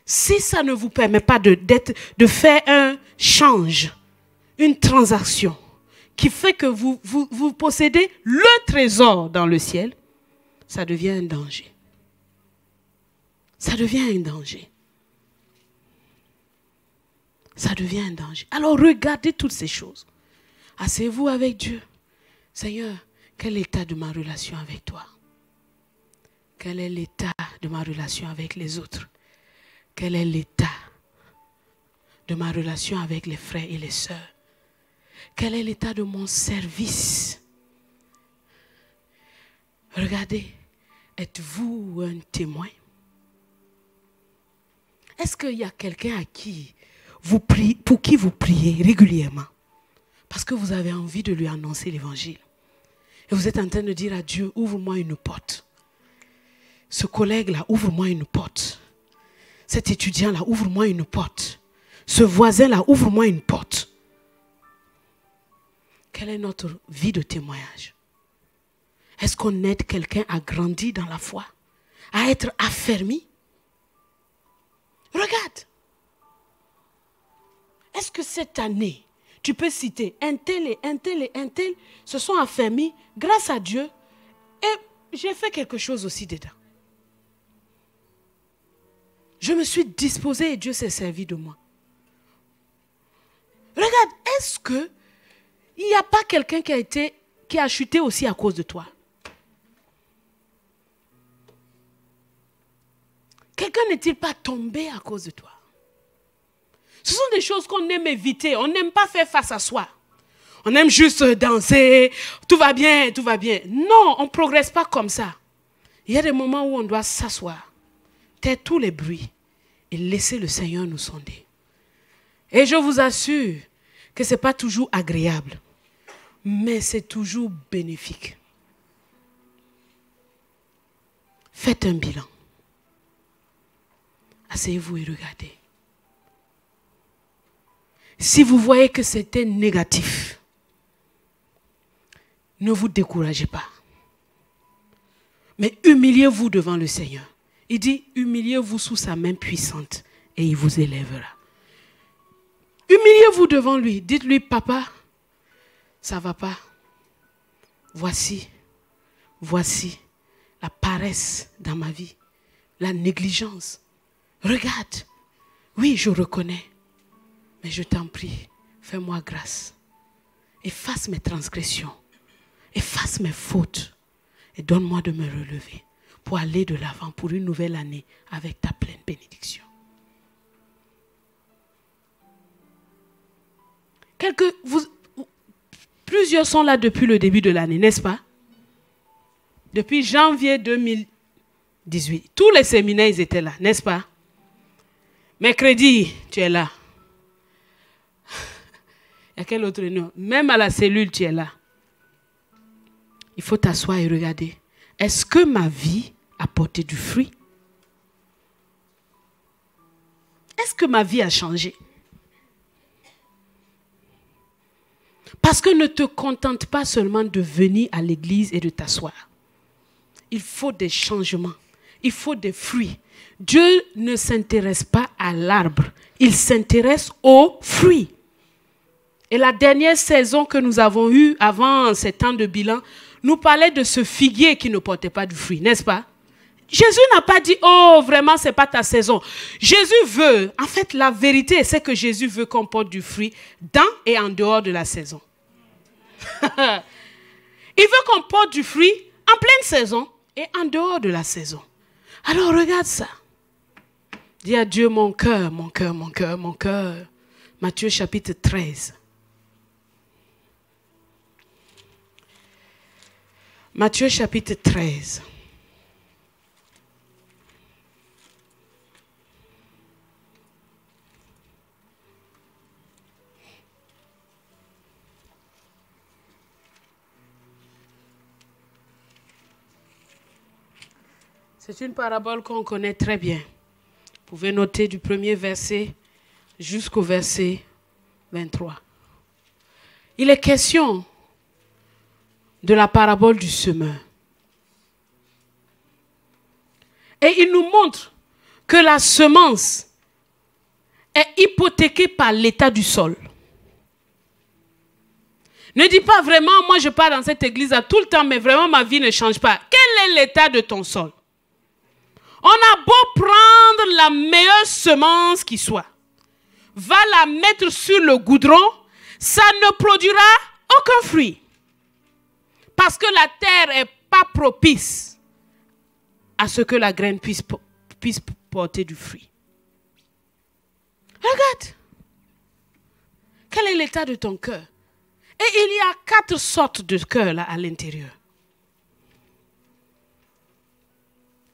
Si ça ne vous permet pas de faire un change, une transaction, qui fait que vous possédez le trésor dans le ciel, ça devient un danger. Ça devient un danger. ça devient un danger. Alors regardez toutes ces choses. Asseyez-vous avec Dieu. Seigneur, quel est l'état de ma relation avec toi? Quel est l'état de ma relation avec les autres? Quel est l'état de ma relation avec les frères et les sœurs? Quel est l'état de mon service? Regardez, êtes-vous un témoin? Est-ce qu'il y a quelqu'un à qui vous priez, pour qui vous priez régulièrement? Parce que vous avez envie de lui annoncer l'évangile. Et vous êtes en train de dire à Dieu, ouvre-moi une porte. Ce collègue-là, ouvre-moi une porte. Cet étudiant-là, ouvre-moi une porte. Ce voisin-là, ouvre-moi une porte. Quelle est notre vie de témoignage? Est-ce qu'on aide quelqu'un à grandir dans la foi? À être affermi? Regarde. Est-ce que cette année, tu peux citer un tel et un tel et un tel se sont affermis grâce à Dieu et j'ai fait quelque chose aussi dedans. Je me suis disposé et Dieu s'est servi de moi. Regarde, est-ce que il n'y a pas quelqu'un qui a chuté aussi à cause de toi? Quelqu'un n'est-il pas tombé à cause de toi? Ce sont des choses qu'on aime éviter. On n'aime pas faire face à soi. On aime juste danser. Tout va bien, tout va bien. Non, on ne progresse pas comme ça. Il y a des moments où on doit s'asseoir, taire tous les bruits et laisser le Seigneur nous sonder. Et je vous assure que ce n'est pas toujours agréable, mais c'est toujours bénéfique. Faites un bilan. Asseyez-vous et regardez. Si vous voyez que c'était négatif, ne vous découragez pas. Mais humiliez-vous devant le Seigneur. Il dit, humiliez-vous sous sa main puissante et il vous élèvera. Humiliez-vous devant lui. Dites-lui, papa, ça ne va pas. Voici la paresse dans ma vie, la négligence. Regarde, oui, je reconnais. Mais je t'en prie, fais-moi grâce. Efface mes transgressions. Efface mes fautes. Et donne-moi de me relever pour aller de l'avant pour une nouvelle année avec ta pleine bénédiction. Plusieurs sont là depuis le début de l'année, n'est-ce pas? Depuis janvier 2018. Tous les séminaires, ils étaient là, n'est-ce pas? Mercredi, tu es là. Il y a quel autre nom? Même à la cellule, tu es là. Il faut t'asseoir et regarder. Est-ce que ma vie a porté du fruit? Est-ce que ma vie a changé? Parce que ne te contente pas seulement de venir à l'église et de t'asseoir. Il faut des changements. Il faut des fruits. Dieu ne s'intéresse pas à l'arbre. Il s'intéresse aux fruits. Et la dernière saison que nous avons eue avant ces temps de bilan nous parlait de ce figuier qui ne portait pas du fruit, n'est-ce pas? Jésus n'a pas dit, oh vraiment c'est pas ta saison. Jésus veut, en fait la vérité c'est que Jésus veut qu'on porte du fruit dans et en dehors de la saison. Il veut qu'on porte du fruit en pleine saison et en dehors de la saison. Alors regarde ça. Dis à Dieu mon cœur, mon cœur, mon cœur, mon cœur. Matthieu chapitre 13. Matthieu chapitre 13. C'est une parabole qu'on connaît très bien. Vous pouvez noter du premier verset jusqu'au verset 23. Il est question de la parabole du semeur. Et il nous montre que la semence est hypothéquée par l'état du sol. Ne dis pas vraiment, moi je pars dans cette église à tout le temps, mais vraiment ma vie ne change pas. Quel est l'état de ton sol? On a beau prendre la meilleure semence qui soit. va la mettre sur le goudron, ça ne produira aucun fruit. Parce que la terre n'est pas propice à ce que la graine puisse porter du fruit. Regarde. Quel est l'état de ton cœur? Et il y a 4 sortes de cœurs là à l'intérieur.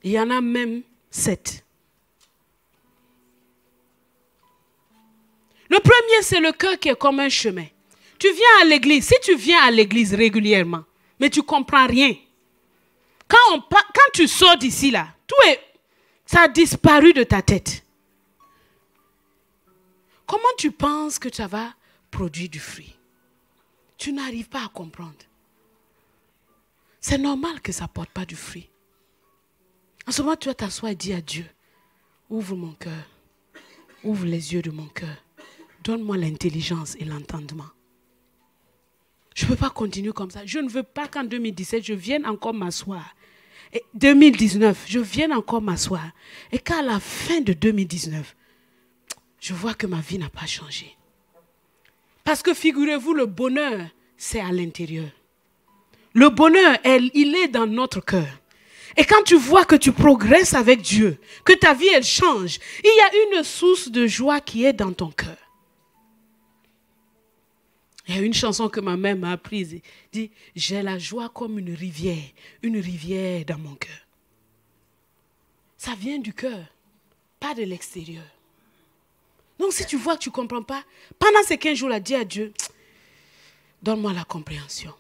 Il y en a même 7. Le premier, c'est le cœur qui est comme un chemin. Tu viens à l'église. Si tu viens à l'église régulièrement, mais tu ne comprends rien. Quand tu sors d'ici là, ça a disparu de ta tête. Comment tu penses que ça va produire du fruit? Tu n'arrives pas à comprendre. C'est normal que ça ne porte pas du fruit. En ce moment, tu vas t'asseoir et dire à Dieu, ouvre mon cœur, ouvre les yeux de mon cœur, donne-moi l'intelligence et l'entendement. Je ne peux pas continuer comme ça. Je ne veux pas qu'en 2017, je vienne encore m'asseoir. Et 2019, je vienne encore m'asseoir. Et qu'à la fin de 2019, je vois que ma vie n'a pas changé. Parce que figurez-vous, le bonheur, c'est à l'intérieur. Le bonheur, il est dans notre cœur. Et quand tu vois que tu progresses avec Dieu, que ta vie, elle change, il y a une source de joie qui est dans ton cœur. Il y a une chanson que ma mère m'a apprise. Elle dit, j'ai la joie comme une rivière dans mon cœur. Ça vient du cœur, pas de l'extérieur. Donc si tu vois que tu ne comprends pas, pendant ces 15 jours-là, dis à Dieu, donne-moi la compréhension,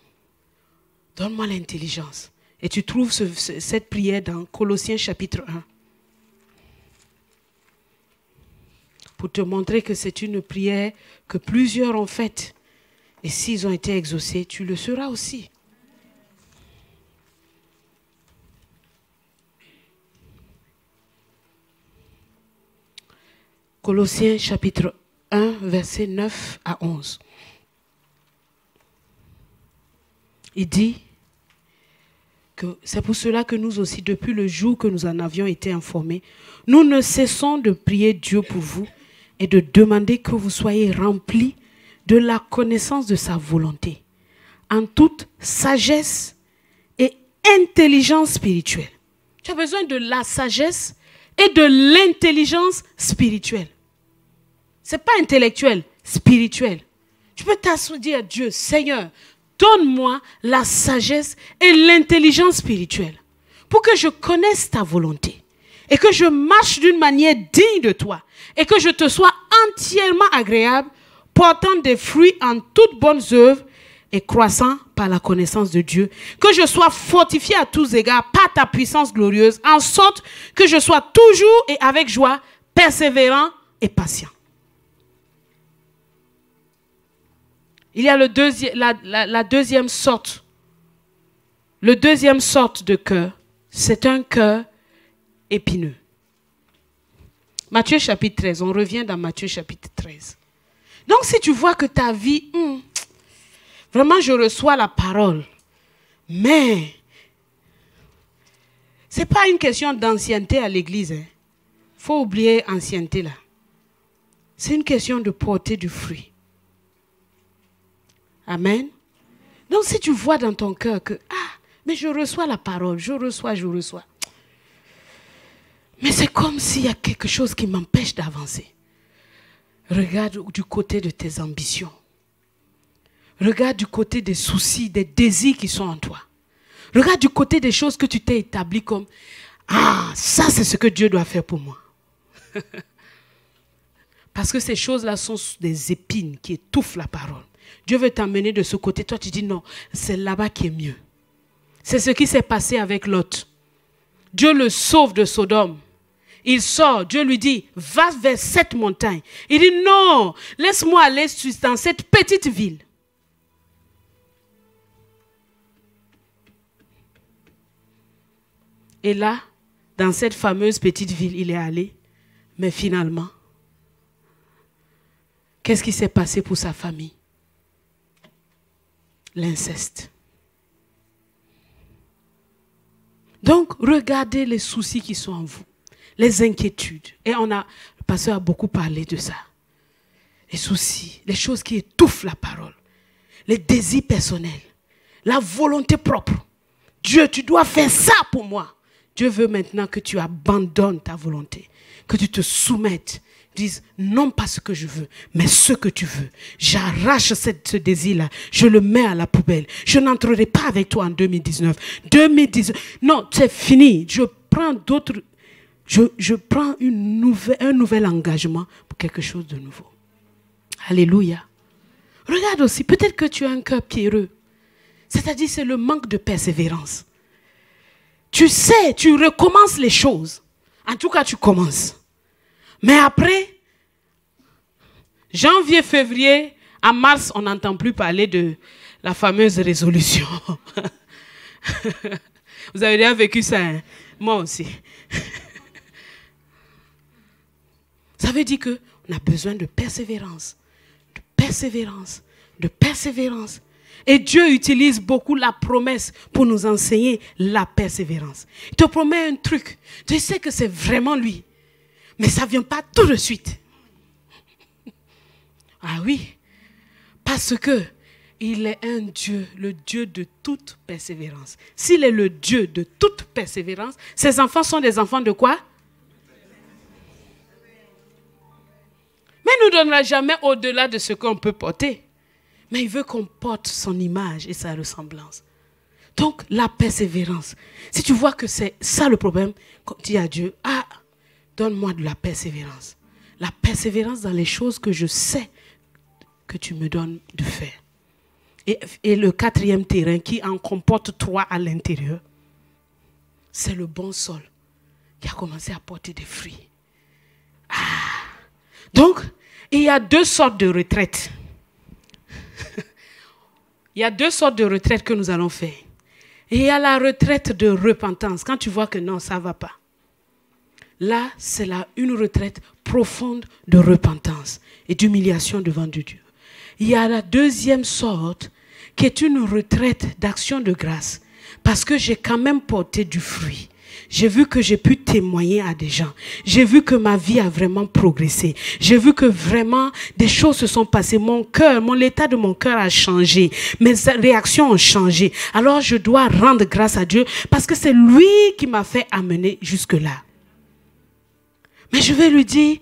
donne-moi l'intelligence. Et tu trouves cette prière dans Colossiens chapitre 1. Pour te montrer que c'est une prière que plusieurs ont faite. Et s'ils ont été exaucés, tu le seras aussi. Colossiens chapitre 1, versets 9 à 11. Il dit que c'est pour cela que nous aussi, depuis le jour que nous en avions été informés, nous ne cessons de prier Dieu pour vous et de demander que vous soyez remplis de la connaissance de sa volonté, en toute sagesse et intelligence spirituelle. Tu as besoin de la sagesse et de l'intelligence spirituelle. Ce n'est pas intellectuel, spirituel. Tu peux t'asseoir et dire à Dieu, Seigneur, donne-moi la sagesse et l'intelligence spirituelle pour que je connaisse ta volonté et que je marche d'une manière digne de toi et que je te sois entièrement agréable, portant des fruits en toutes bonnes œuvres et croissant par la connaissance de Dieu. Que je sois fortifié à tous égards par ta puissance glorieuse, en sorte que je sois toujours et avec joie, persévérant et patient. Il y a la deuxième sorte. Le deuxième sorte de cœur, c'est un cœur épineux. Matthieu chapitre 13, on revient dans Matthieu chapitre 13. Donc si tu vois que ta vie, vraiment je reçois la parole, mais ce n'est pas une question d'ancienneté à l'église. Il faut oublier ancienneté là. C'est une question de porter du fruit. Amen. Donc si tu vois dans ton cœur que, mais je reçois la parole, je reçois. Mais c'est comme s'il y a quelque chose qui m'empêche d'avancer. Regarde du côté de tes ambitions. Regarde du côté des soucis, des désirs qui sont en toi. Regarde du côté des choses que tu t'es établi comme, ça c'est ce que Dieu doit faire pour moi. Parce que ces choses-là sont des épines qui étouffent la parole. Dieu veut t'emmener de ce côté. Toi, tu dis non, c'est là-bas qui est mieux. C'est ce qui s'est passé avec Lot. Dieu le sauve de Sodome. Il sort, Dieu lui dit, va vers cette montagne. Il dit non, laisse-moi aller dans cette petite ville. Et là, dans cette fameuse petite ville, il est allé. Mais finalement, qu'est-ce qui s'est passé pour sa famille? L'inceste. Donc, regardez les soucis qui sont en vous, les inquiétudes. Et le pasteur a beaucoup parlé de ça. les soucis, les choses qui étouffent la parole, les désirs personnels, la volonté propre. Dieu, tu dois faire ça pour moi. Dieu veut maintenant que tu abandonnes ta volonté, que tu te soumettes. Dises non pas ce que je veux, mais ce que tu veux. J'arrache ce désir-là, je le mets à la poubelle. Je n'entrerai pas avec toi en 2019. 2019, non, c'est fini. Je prends d'autres, je prends un nouvel engagement pour quelque chose de nouveau. Alléluia. Regarde aussi, peut-être que tu as un cœur pierreux. C'est-à-dire c'est le manque de persévérance. Tu sais, tu recommences les choses. En tout cas, tu commences. Mais après, janvier, février, à mars, on n'entend plus parler de la fameuse résolution. Vous avez déjà vécu ça, hein? Moi aussi. Ça veut dire qu'on a besoin de persévérance, de persévérance, de persévérance. Et Dieu utilise beaucoup la promesse pour nous enseigner la persévérance. Il te promet un truc. Tu sais que c'est vraiment lui. Mais ça ne vient pas tout de suite. Ah oui. Parce que il est un Dieu, le Dieu de toute persévérance. S'il est le Dieu de toute persévérance, ses enfants sont des enfants de quoi? Mais il ne nous donnera jamais au-delà de ce qu'on peut porter. Mais il veut qu'on porte son image et sa ressemblance. Donc, la persévérance. Si tu vois que c'est ça le problème, dis à Dieu, ah, donne-moi de la persévérance. La persévérance dans les choses que je sais que tu me donnes de faire. Et le quatrième terrain qui en comporte 3 à l'intérieur, c'est le bon sol qui a commencé à porter des fruits. Ah. Donc, il y a 2 sortes de retraites. Il y a 2 sortes de retraites que nous allons faire. Et il y a la retraite de repentance. Quand tu vois que non, ça ne va pas. Là, c'est une retraite profonde de repentance et d'humiliation devant Dieu. Il y a la deuxième sorte qui est une retraite d'action de grâce. Parce que j'ai quand même porté du fruit. J'ai vu que j'ai pu témoigner à des gens. J'ai vu que ma vie a vraiment progressé. J'ai vu que vraiment des choses se sont passées. Mon cœur, l'état de mon cœur a changé. Mes réactions ont changé. Alors je dois rendre grâce à Dieu parce que c'est lui qui m'a fait amener jusque-là. Mais je vais lui dire,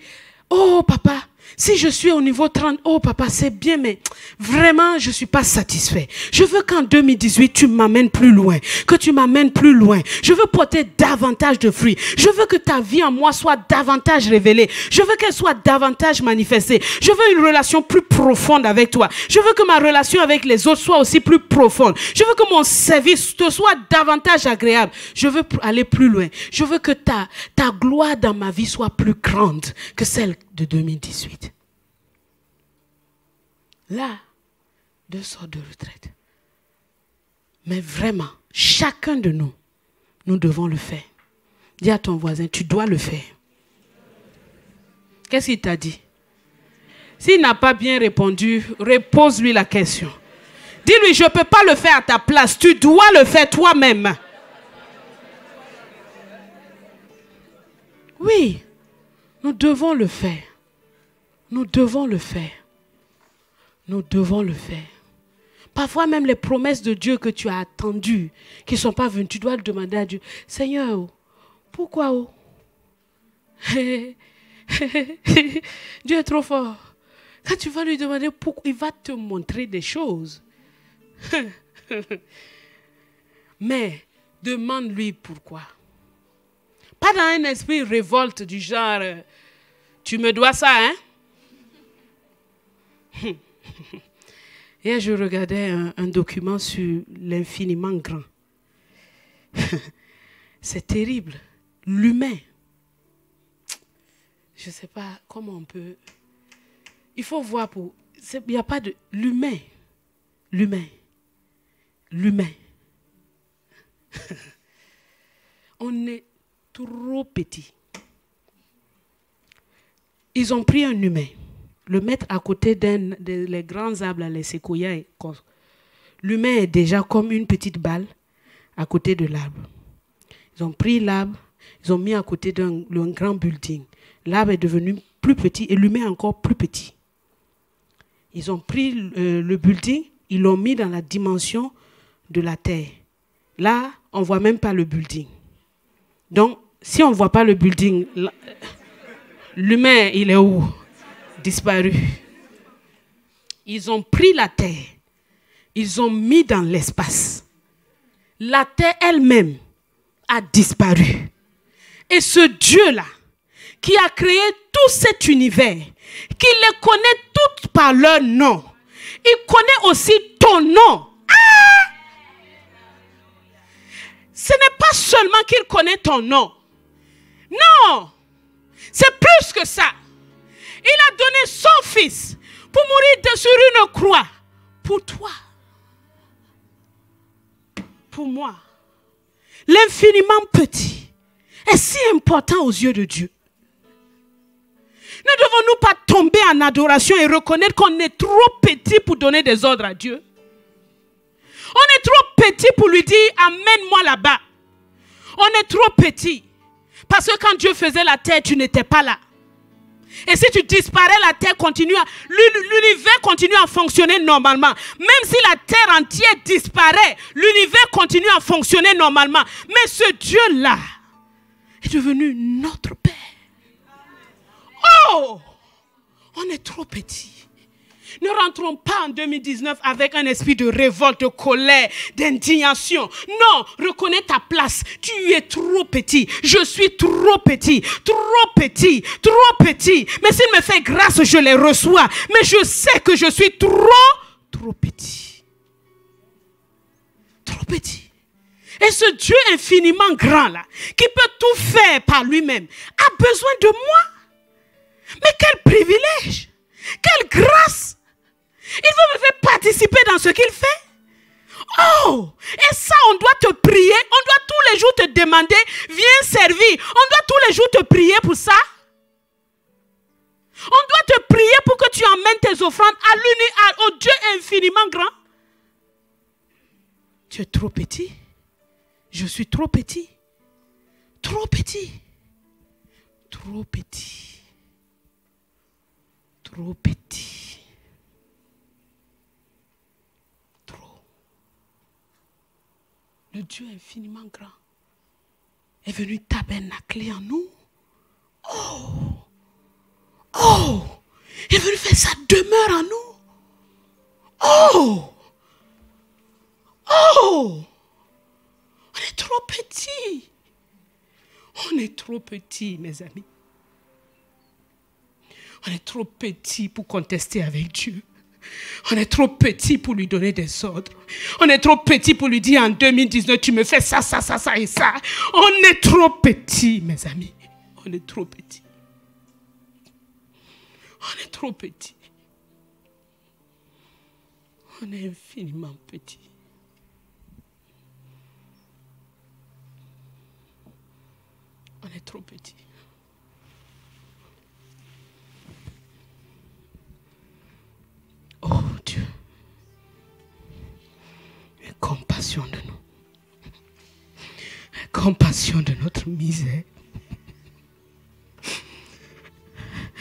oh papa, si je suis au niveau 30, oh papa, c'est bien, mais vraiment, je ne suis pas satisfait. Je veux qu'en 2018, tu m'amènes plus loin, que tu m'amènes plus loin. Je veux porter davantage de fruits. Je veux que ta vie en moi soit davantage révélée. Je veux qu'elle soit davantage manifestée. Je veux une relation plus profonde avec toi. Je veux que ma relation avec les autres soit aussi plus profonde. Je veux que mon service te soit davantage agréable. Je veux aller plus loin. Je veux que ta gloire dans ma vie soit plus grande que celle de 2018. Là, 2 sortes de retraite. Mais vraiment, chacun de nous, nous devons le faire. Dis à ton voisin, tu dois le faire. Qu'est-ce qu'il t'a dit? S'il n'a pas bien répondu, repose-lui la question. Dis-lui, je ne peux pas le faire à ta place. Tu dois le faire toi-même. Oui, nous devons le faire. Nous devons le faire. Nous devons le faire. Parfois même les promesses de Dieu que tu as attendues, qui ne sont pas venues, tu dois le demander à Dieu. Seigneur, pourquoi? Dieu est trop fort. Quand tu vas lui demander pourquoi, il va te montrer des choses. Mais demande-lui pourquoi. Pas dans un esprit révolte du genre, tu me dois ça, hein? Hier, je regardais un document sur l'infiniment grand. C'est terrible. L'humain. Je ne sais pas comment on peut... Il faut voir pour... Il n'y a pas de... L'humain. L'humain. L'humain. On est trop petit. Ils ont pris un humain, le mettre à côté des grands arbres, les séquoias. L'humain est déjà comme une petite balle à côté de l'arbre. Ils ont pris l'arbre, ils ont mis à côté d'un grand building. L'arbre est devenu plus petit et l'humain encore plus petit. Ils ont pris le building, ils l'ont mis dans la dimension de la terre. Là, on ne voit même pas le building. Donc, si on ne voit pas le building, l'humain, il est où? Disparu. Ils ont pris la terre, ils ont mis dans l'espace. La terre elle-même a disparu. Et ce Dieu-là, qui a créé tout cet univers, qui les connaît toutes par leur nom, il connaît aussi ton nom. Ah! Ce n'est pas seulement qu'il connaît ton nom. Non, c'est plus que ça. Il a donné son fils pour mourir sur une croix. Pour toi. Pour moi. L'infiniment petit est si important aux yeux de Dieu. Ne devons-nous pas tomber en adoration et reconnaître qu'on est trop petit pour donner des ordres à Dieu? On est trop petit pour lui dire « Amène-moi là-bas ». On est trop petit. Parce que quand Dieu faisait la terre, tu n'étais pas là. Et si tu disparais, la terre continue, l'univers continue à fonctionner normalement. Même si la terre entière disparaît, l'univers continue à fonctionner normalement. Mais ce Dieu-là est devenu notre Père. Oh! On est trop petit. Ne rentrons pas en 2019 avec un esprit de révolte, de colère, d'indignation. Non, reconnais ta place. Tu es trop petit. Je suis trop petit. Trop petit. Trop petit. Mais s'il me fait grâce, je les reçois. Mais je sais que je suis trop petit. Trop petit. Et ce Dieu infiniment grand là, qui peut tout faire par lui-même, a besoin de moi. Mais quel privilège. Quelle grâce. Il veut me faire participer dans ce qu'il fait. Oh! Et ça, on doit te prier. On doit tous les jours te demander, viens servir. On doit tous les jours te prier pour ça. On doit te prier pour que tu emmènes tes offrandes au Dieu infiniment grand. Tu es trop petit. Je suis trop petit. Trop petit. Trop petit. Trop petit. Le Dieu infiniment grand est venu tabernacler en nous. Oh! Oh! Il est venu faire sa demeure en nous. Oh! Oh! On est trop petits. On est trop petits, mes amis. On est trop petits pour contester avec Dieu. On est trop petit pour lui donner des ordres. On est trop petit pour lui dire en 2019, tu me fais ça, ça, ça, ça et ça. On est trop petit, mes amis. On est trop petit. On est trop petit. On est infiniment petit. On est trop petit. Oh Dieu, aie compassion de nous. Aie compassion de notre misère.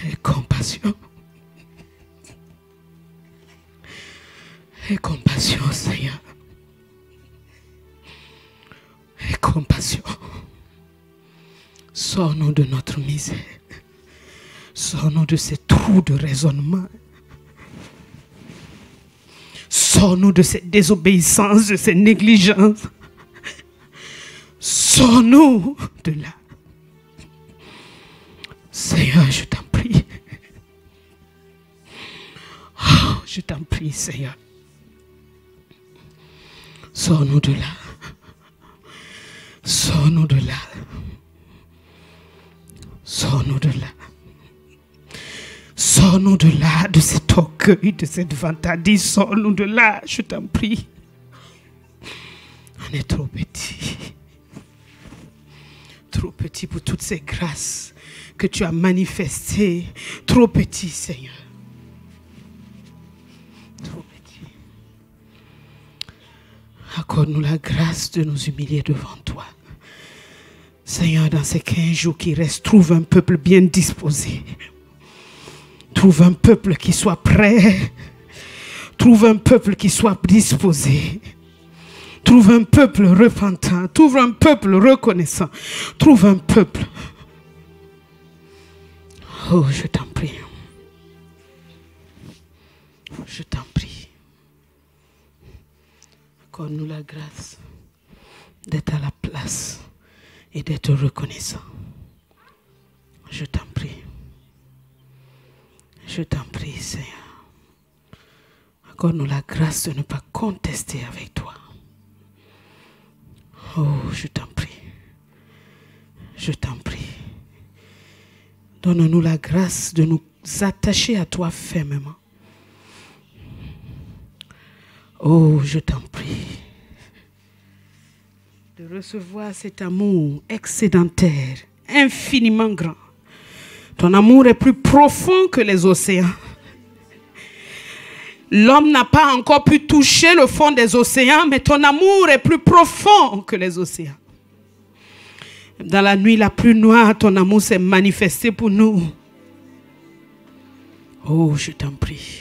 Aie compassion. Aie compassion, Seigneur. Aie compassion. Sors-nous de notre misère. Sors-nous de ces trous de raisonnement. Sors-nous de cette désobéissance, de cette négligence. Sors-nous de là. Seigneur, je t'en prie. Oh, je t'en prie, Seigneur. Sors-nous de là. Sors-nous de là. Sors-nous de là. Sors-nous de là, de cet orgueil, de cette vantardise. Sors-nous de là, je t'en prie. On est trop petits. Trop petits pour toutes ces grâces que tu as manifestées. Trop petits, Seigneur. Trop petits. Accorde-nous la grâce de nous humilier devant toi. Seigneur, dans ces 15 jours qui restent, trouve un peuple bien disposé. Trouve un peuple qui soit prêt Trouve un peuple qui soit disposé. Trouve un peuple repentant. Trouve un peuple reconnaissant. Trouve un peuple. Oh, je t'en prie. Je t'en prie. Accorde-nous la grâce d'être à la place et d'être reconnaissant. Je t'en prie. Je t'en prie, Seigneur. Accorde-nous la grâce de ne pas contester avec toi. Oh, je t'en prie. Je t'en prie. Donne-nous la grâce de nous attacher à toi fermement. Oh, je t'en prie. De recevoir cet amour excédentaire, infiniment grand. Ton amour est plus profond que les océans. L'homme n'a pas encore pu toucher le fond des océans, mais ton amour est plus profond que les océans. Dans la nuit la plus noire, ton amour s'est manifesté pour nous. Oh, je t'en prie.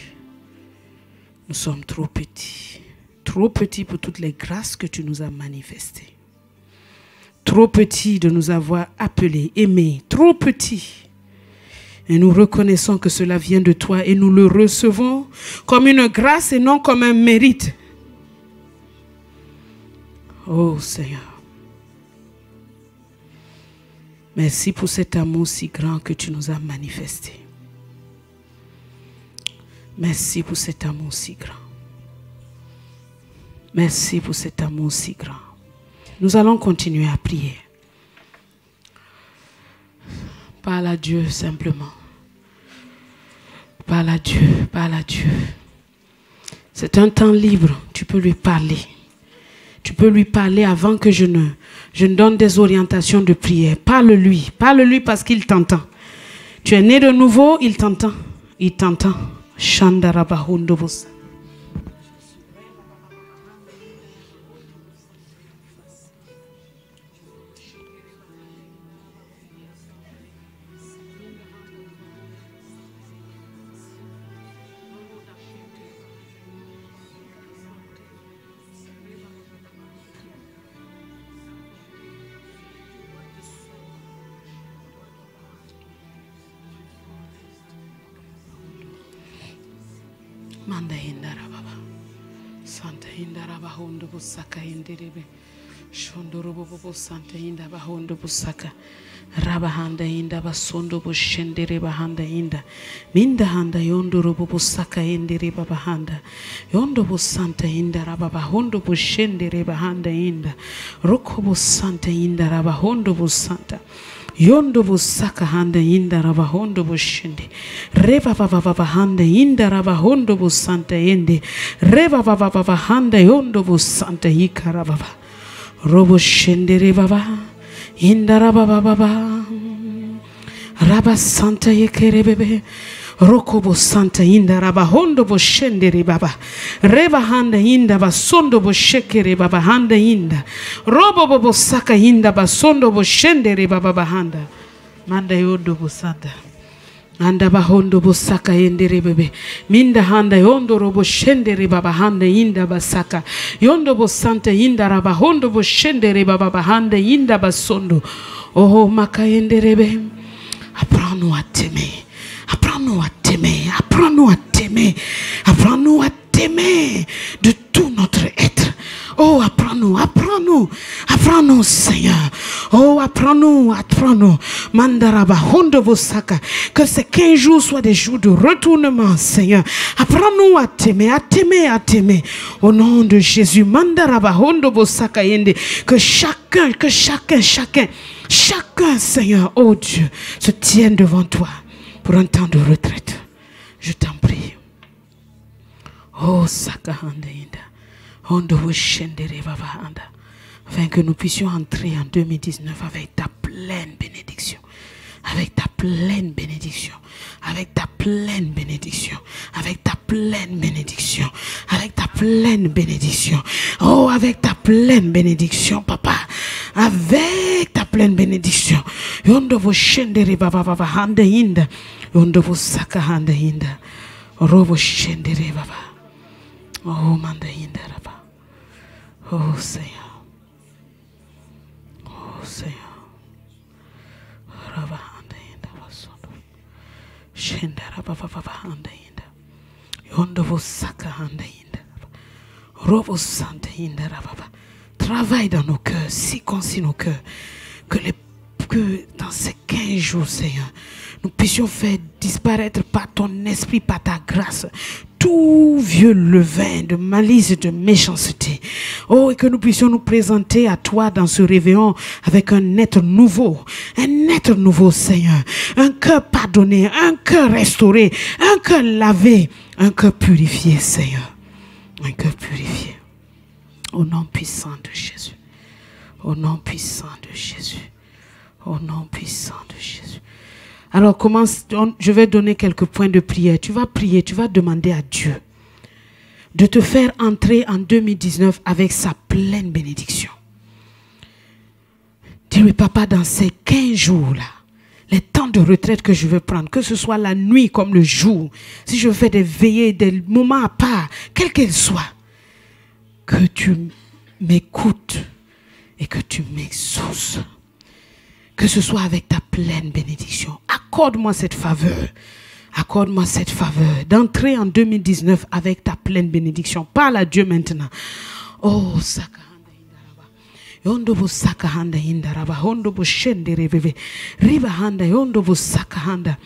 Nous sommes trop petits pour toutes les grâces que tu nous as manifestées. Trop petits de nous avoir appelés, aimés, trop petits. Et nous reconnaissons que cela vient de toi et nous le recevons comme une grâce et non comme un mérite. Oh Seigneur. Merci pour cet amour si grand que tu nous as manifesté. Merci pour cet amour si grand. Merci pour cet amour si grand. Nous allons continuer à prier. Parle à Dieu simplement. Parle à Dieu, parle à Dieu. C'est un temps libre, tu peux lui parler. Tu peux lui parler avant que je ne donne des orientations de prière. Parle-lui parce qu'il t'entend. Tu es né de nouveau, il t'entend. Il t'entend. Shandarabahundobos. Manda hindara baba, Santa hindara bahondo busaka hinderebe, shondoro bobo Santa hinda bahondo busaka, rabahanda hinda basondo bushendere bahanda hinda, minda handa yondoro bobo saka hindere babahanda, yondo busanta hinda rabahondo bushendere bahanda hinda, rokobo Santa hinda rabahondo busanta. Yondo busaka handa inda rabahondo bushende reva baba handa inda rabahondo busanta ende reva baba handa yondo busanta yikara baba robo shende reva baba inda rababa raba santa yekere bebe rokobo santa inda rabahondo boshende baba reva handa inda basondo boshekere baba handa inda robo bobo saka inda basondo boshende baba handa manda yondo bosanda anda bahondo bosaka endere bebe minda handa yondo robo shende baba handa inda basaka yondo bosanta inda rabahondo boshende baba handa inda basondo oh makaendere be apprends-nous à t'aimer. Apprends-nous à t'aimer, apprends-nous à t'aimer, apprends-nous à t'aimer de tout notre être. Oh, apprends-nous, apprends-nous, apprends-nous, Seigneur. Oh, apprends-nous, apprends-nous. Mandaraba, Hondo Bosaka. Que ces 15 jours soient des jours de retournement, Seigneur. Apprends-nous à t'aimer, à t'aimer, à t'aimer. Au nom de Jésus, Mandaraba, Hondo Bosaka Yende. Que chacun, Seigneur, oh Dieu, se tienne devant toi. Pour un temps de retraite, je t'en prie. Oh, Sakahanda Inda, Hondo Shendere Vavahanda, afin que nous puissions entrer en 2019 avec ta pleine bénédiction. Avec ta pleine bénédiction. Avec ta pleine bénédiction. Avec ta pleine bénédiction. Avec ta pleine bénédiction. Oh, avec ta pleine bénédiction, papa. Avec ta pleine bénédiction. Yondo vo shendere baba baba handa inda. Yondo vo saka handa inda. Robo shendere baba. Oh, Mandaïnda Raba. Oh, Seigneur. Oh, Seigneur. Raba Handaïnda Basondo. Shenda Raba Baba Handaïnda. Yondo Vosaka Handaïnda. Robo Santaïnda Raba. Travaille dans nos cœurs, circoncis nos cœurs. Que dans ces 15 jours, Seigneur, nous puissions faire disparaître par ton esprit, par ta grâce, tout vieux levain de malice et de méchanceté. Oh, et que nous puissions nous présenter à toi dans ce réveillon avec un être nouveau, Seigneur. Un cœur pardonné, un cœur restauré, un cœur lavé, un cœur purifié, Seigneur. Un cœur purifié. Au nom puissant de Jésus. Au nom puissant de Jésus. Au nom puissant de Jésus. Alors, je vais donner quelques points de prière. Tu vas prier, tu vas demander à Dieu de te faire entrer en 2019 avec sa pleine bénédiction. Dis-lui, papa, dans ces 15 jours-là, les temps de retraite que je vais prendre, que ce soit la nuit comme le jour, si je fais des veillées, des moments à part, quels qu'ils soient, que tu m'écoutes et que tu m'exauces. Que ce soit avec ta pleine bénédiction. Accorde-moi cette faveur. Accorde-moi cette faveur d'entrer en 2019 avec ta pleine bénédiction. Parle à Dieu maintenant. Oh, Sakahanda Indaraba. Yondobo Sakahanda Indaraba. Hondobo Shende Rebebe. Riba Handa Yondobo Sakahanda.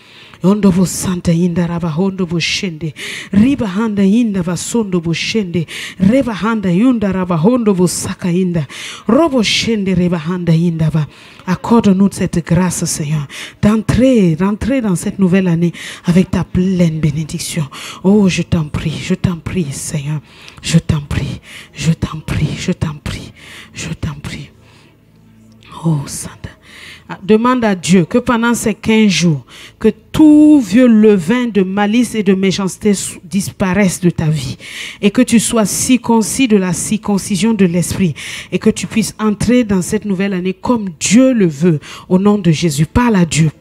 Yondobo Santa Indaraba. Hondobo Shende. Riba Handa Indaba Sondobo Shende. Reba Handa Yundaraba. Hondobo Sakahinda. Robo Shende Reba Handa Indaba. Accorde-nous cette grâce, Seigneur, d'entrer dans cette nouvelle année avec ta pleine bénédiction. Oh, je t'en prie, Seigneur. Je t'en prie. Oh, Santa. Demande à Dieu que pendant ces 15 jours, que tout vieux levain de malice et de méchanceté disparaisse de ta vie et que tu sois circoncis de la circoncision de l'esprit et que tu puisses entrer dans cette nouvelle année comme Dieu le veut au nom de Jésus. Parle à Dieu.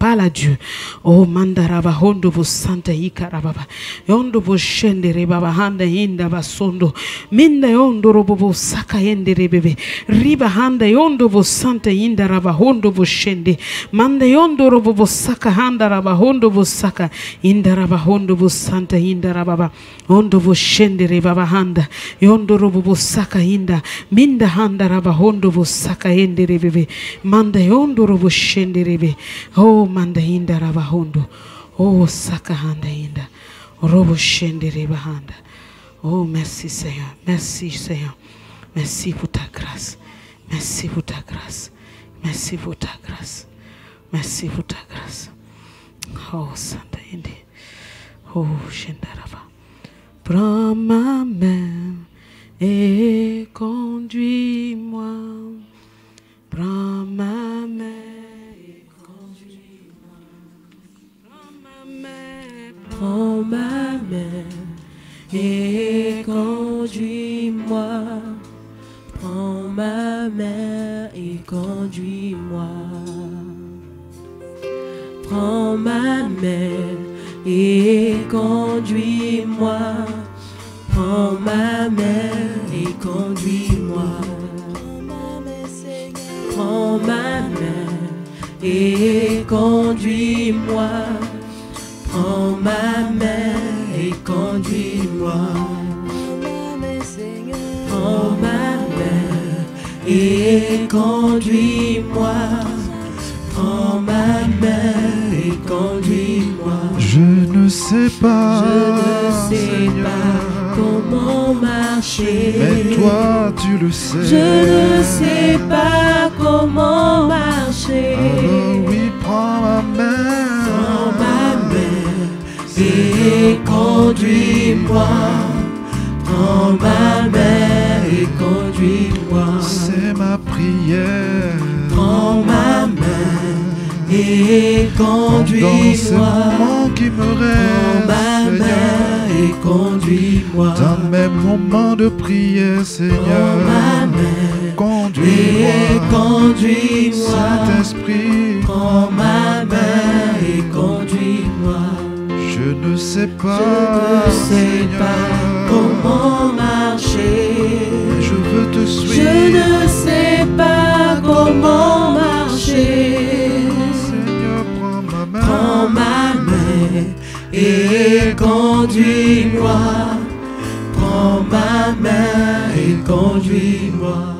Oh, mandaraba hondobo santa ikarababa yondobo shendere baba handa hinda basondo minda yondorobo saka yendere bebe riba handa yondobo santa hinda raba hondobo shende manda yondorobo saka handa raba hondobo saka indaraba hondobo santa indaraba hondobo shendere baba handa yondorobo saka inda minda handa raba hondobo saka yendere bebe manda yondorobo shendere be oh manda indaraba hondo oh saka handa inda robo shendere bahanda. Oh merci Seigneur, merci Seigneur, merci pour ta grâce, merci pour ta grâce, merci pour ta grâce, merci pour ta grâce. Oh Santa Indi, oh Shendaraba, prends ma main et conduis-moi, prends ma main et conduis-moi, prends ma main, prends ma main et conduis-moi, prends ma main et conduis-moi. Prends ma main et conduis-moi. Prends ma main et conduis-moi. Prends ma main et conduis-moi. Prends ma main et conduis-moi. Prends ma main et conduis-moi. Prends ma main et conduis-moi. Je ne sais pas, Seigneur, comment marcher, mais toi tu le sais. Je ne sais pas comment marcher. Alors oui, prends ma main, et conduis-moi. Prends ma main et conduis-moi. C'est ma prière. Prends ma main et conduis-moi. Dans ce moment qui me reste, prends ma main et conduis-moi. Dans mes moments de prière, Seigneur, prends ma main conduis-moi. Et conduis-moi. Saint-Esprit, prends ma main et conduis-moi. Je ne sais pas, Je ne sais Seigneur, pas comment marcher. marcher. Je veux te suivre. Je ne sais pas comment marcher. Seigneur, prends ma main. Prends ma main et conduis-moi. Prends ma main et conduis-moi.